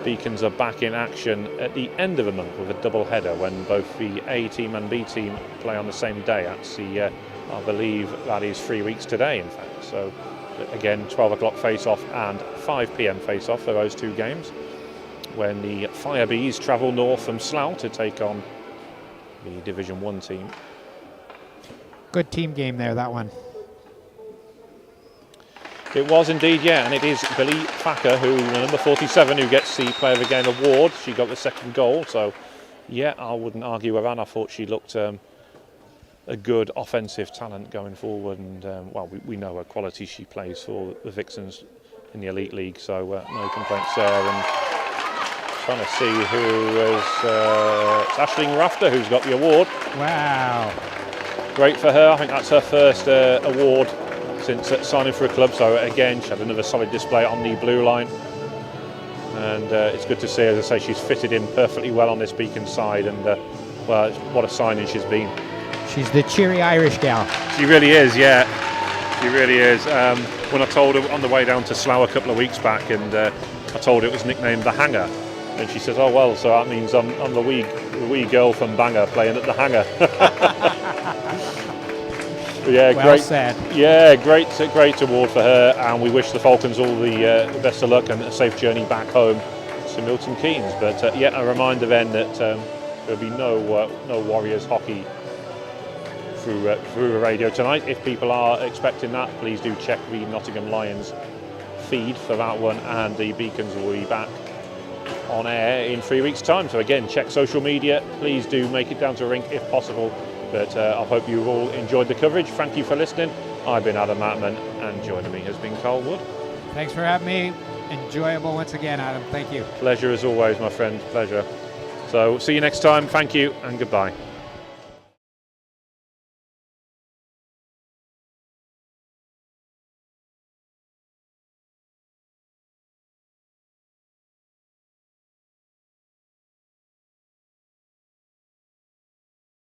Beacons are back in action at the end of the month with a double header when both the A team and B team play on the same day. That's the, I believe that is 3 weeks today, in fact. So again, 12 o'clock face-off and 5 p.m. face-off for those 2 games, when the Firebees travel north from Slough to take on the Division 1 team. Good team game there, that one. It was indeed, yeah, and it is Billy Thacker, who, number 47, who gets the Player of the Game award. She got the 2nd goal, so yeah, I wouldn't argue with that. I thought she looked a good offensive talent going forward, and well, we know her quality. She plays for the Vixens in the Elite League, so no complaints there. And trying to see who is it's Aisling Rafter who's got the award. Wow. Great for her. I think that's her first award since signing for a club, so again she had another solid display on the blue line, and it's good to see, as I say, she's fitted in perfectly well on this Beacon side, and well, what a signing she's been. She's the cheery Irish gal. She really is, yeah, she really is. When I told her on the way down to Slough a couple of weeks back, and I told her it was nicknamed the Hanger, and she says, oh well, so that means I'm the wee girl from Bangor playing at the Hanger. Yeah, well great. said. Yeah, great award for her, and we wish the Falcons all the best of luck and a safe journey back home to Milton Keynes. But yeah, a reminder then that there'll be no Warriors hockey through the radio tonight. If people are expecting that, please do check the Nottingham Lions feed for that one, and the Beacons will be back on air in 3 weeks' time. So again, check social media. Please do make it down to a rink if possible. But I hope you all enjoyed the coverage. Thank you for listening. I've been Adam Matman, and joining me has been Carl Wood. Thanks for having me. Enjoyable once again, Adam. Thank you. Pleasure as always, my friend. Pleasure. So see you next time. Thank you and goodbye.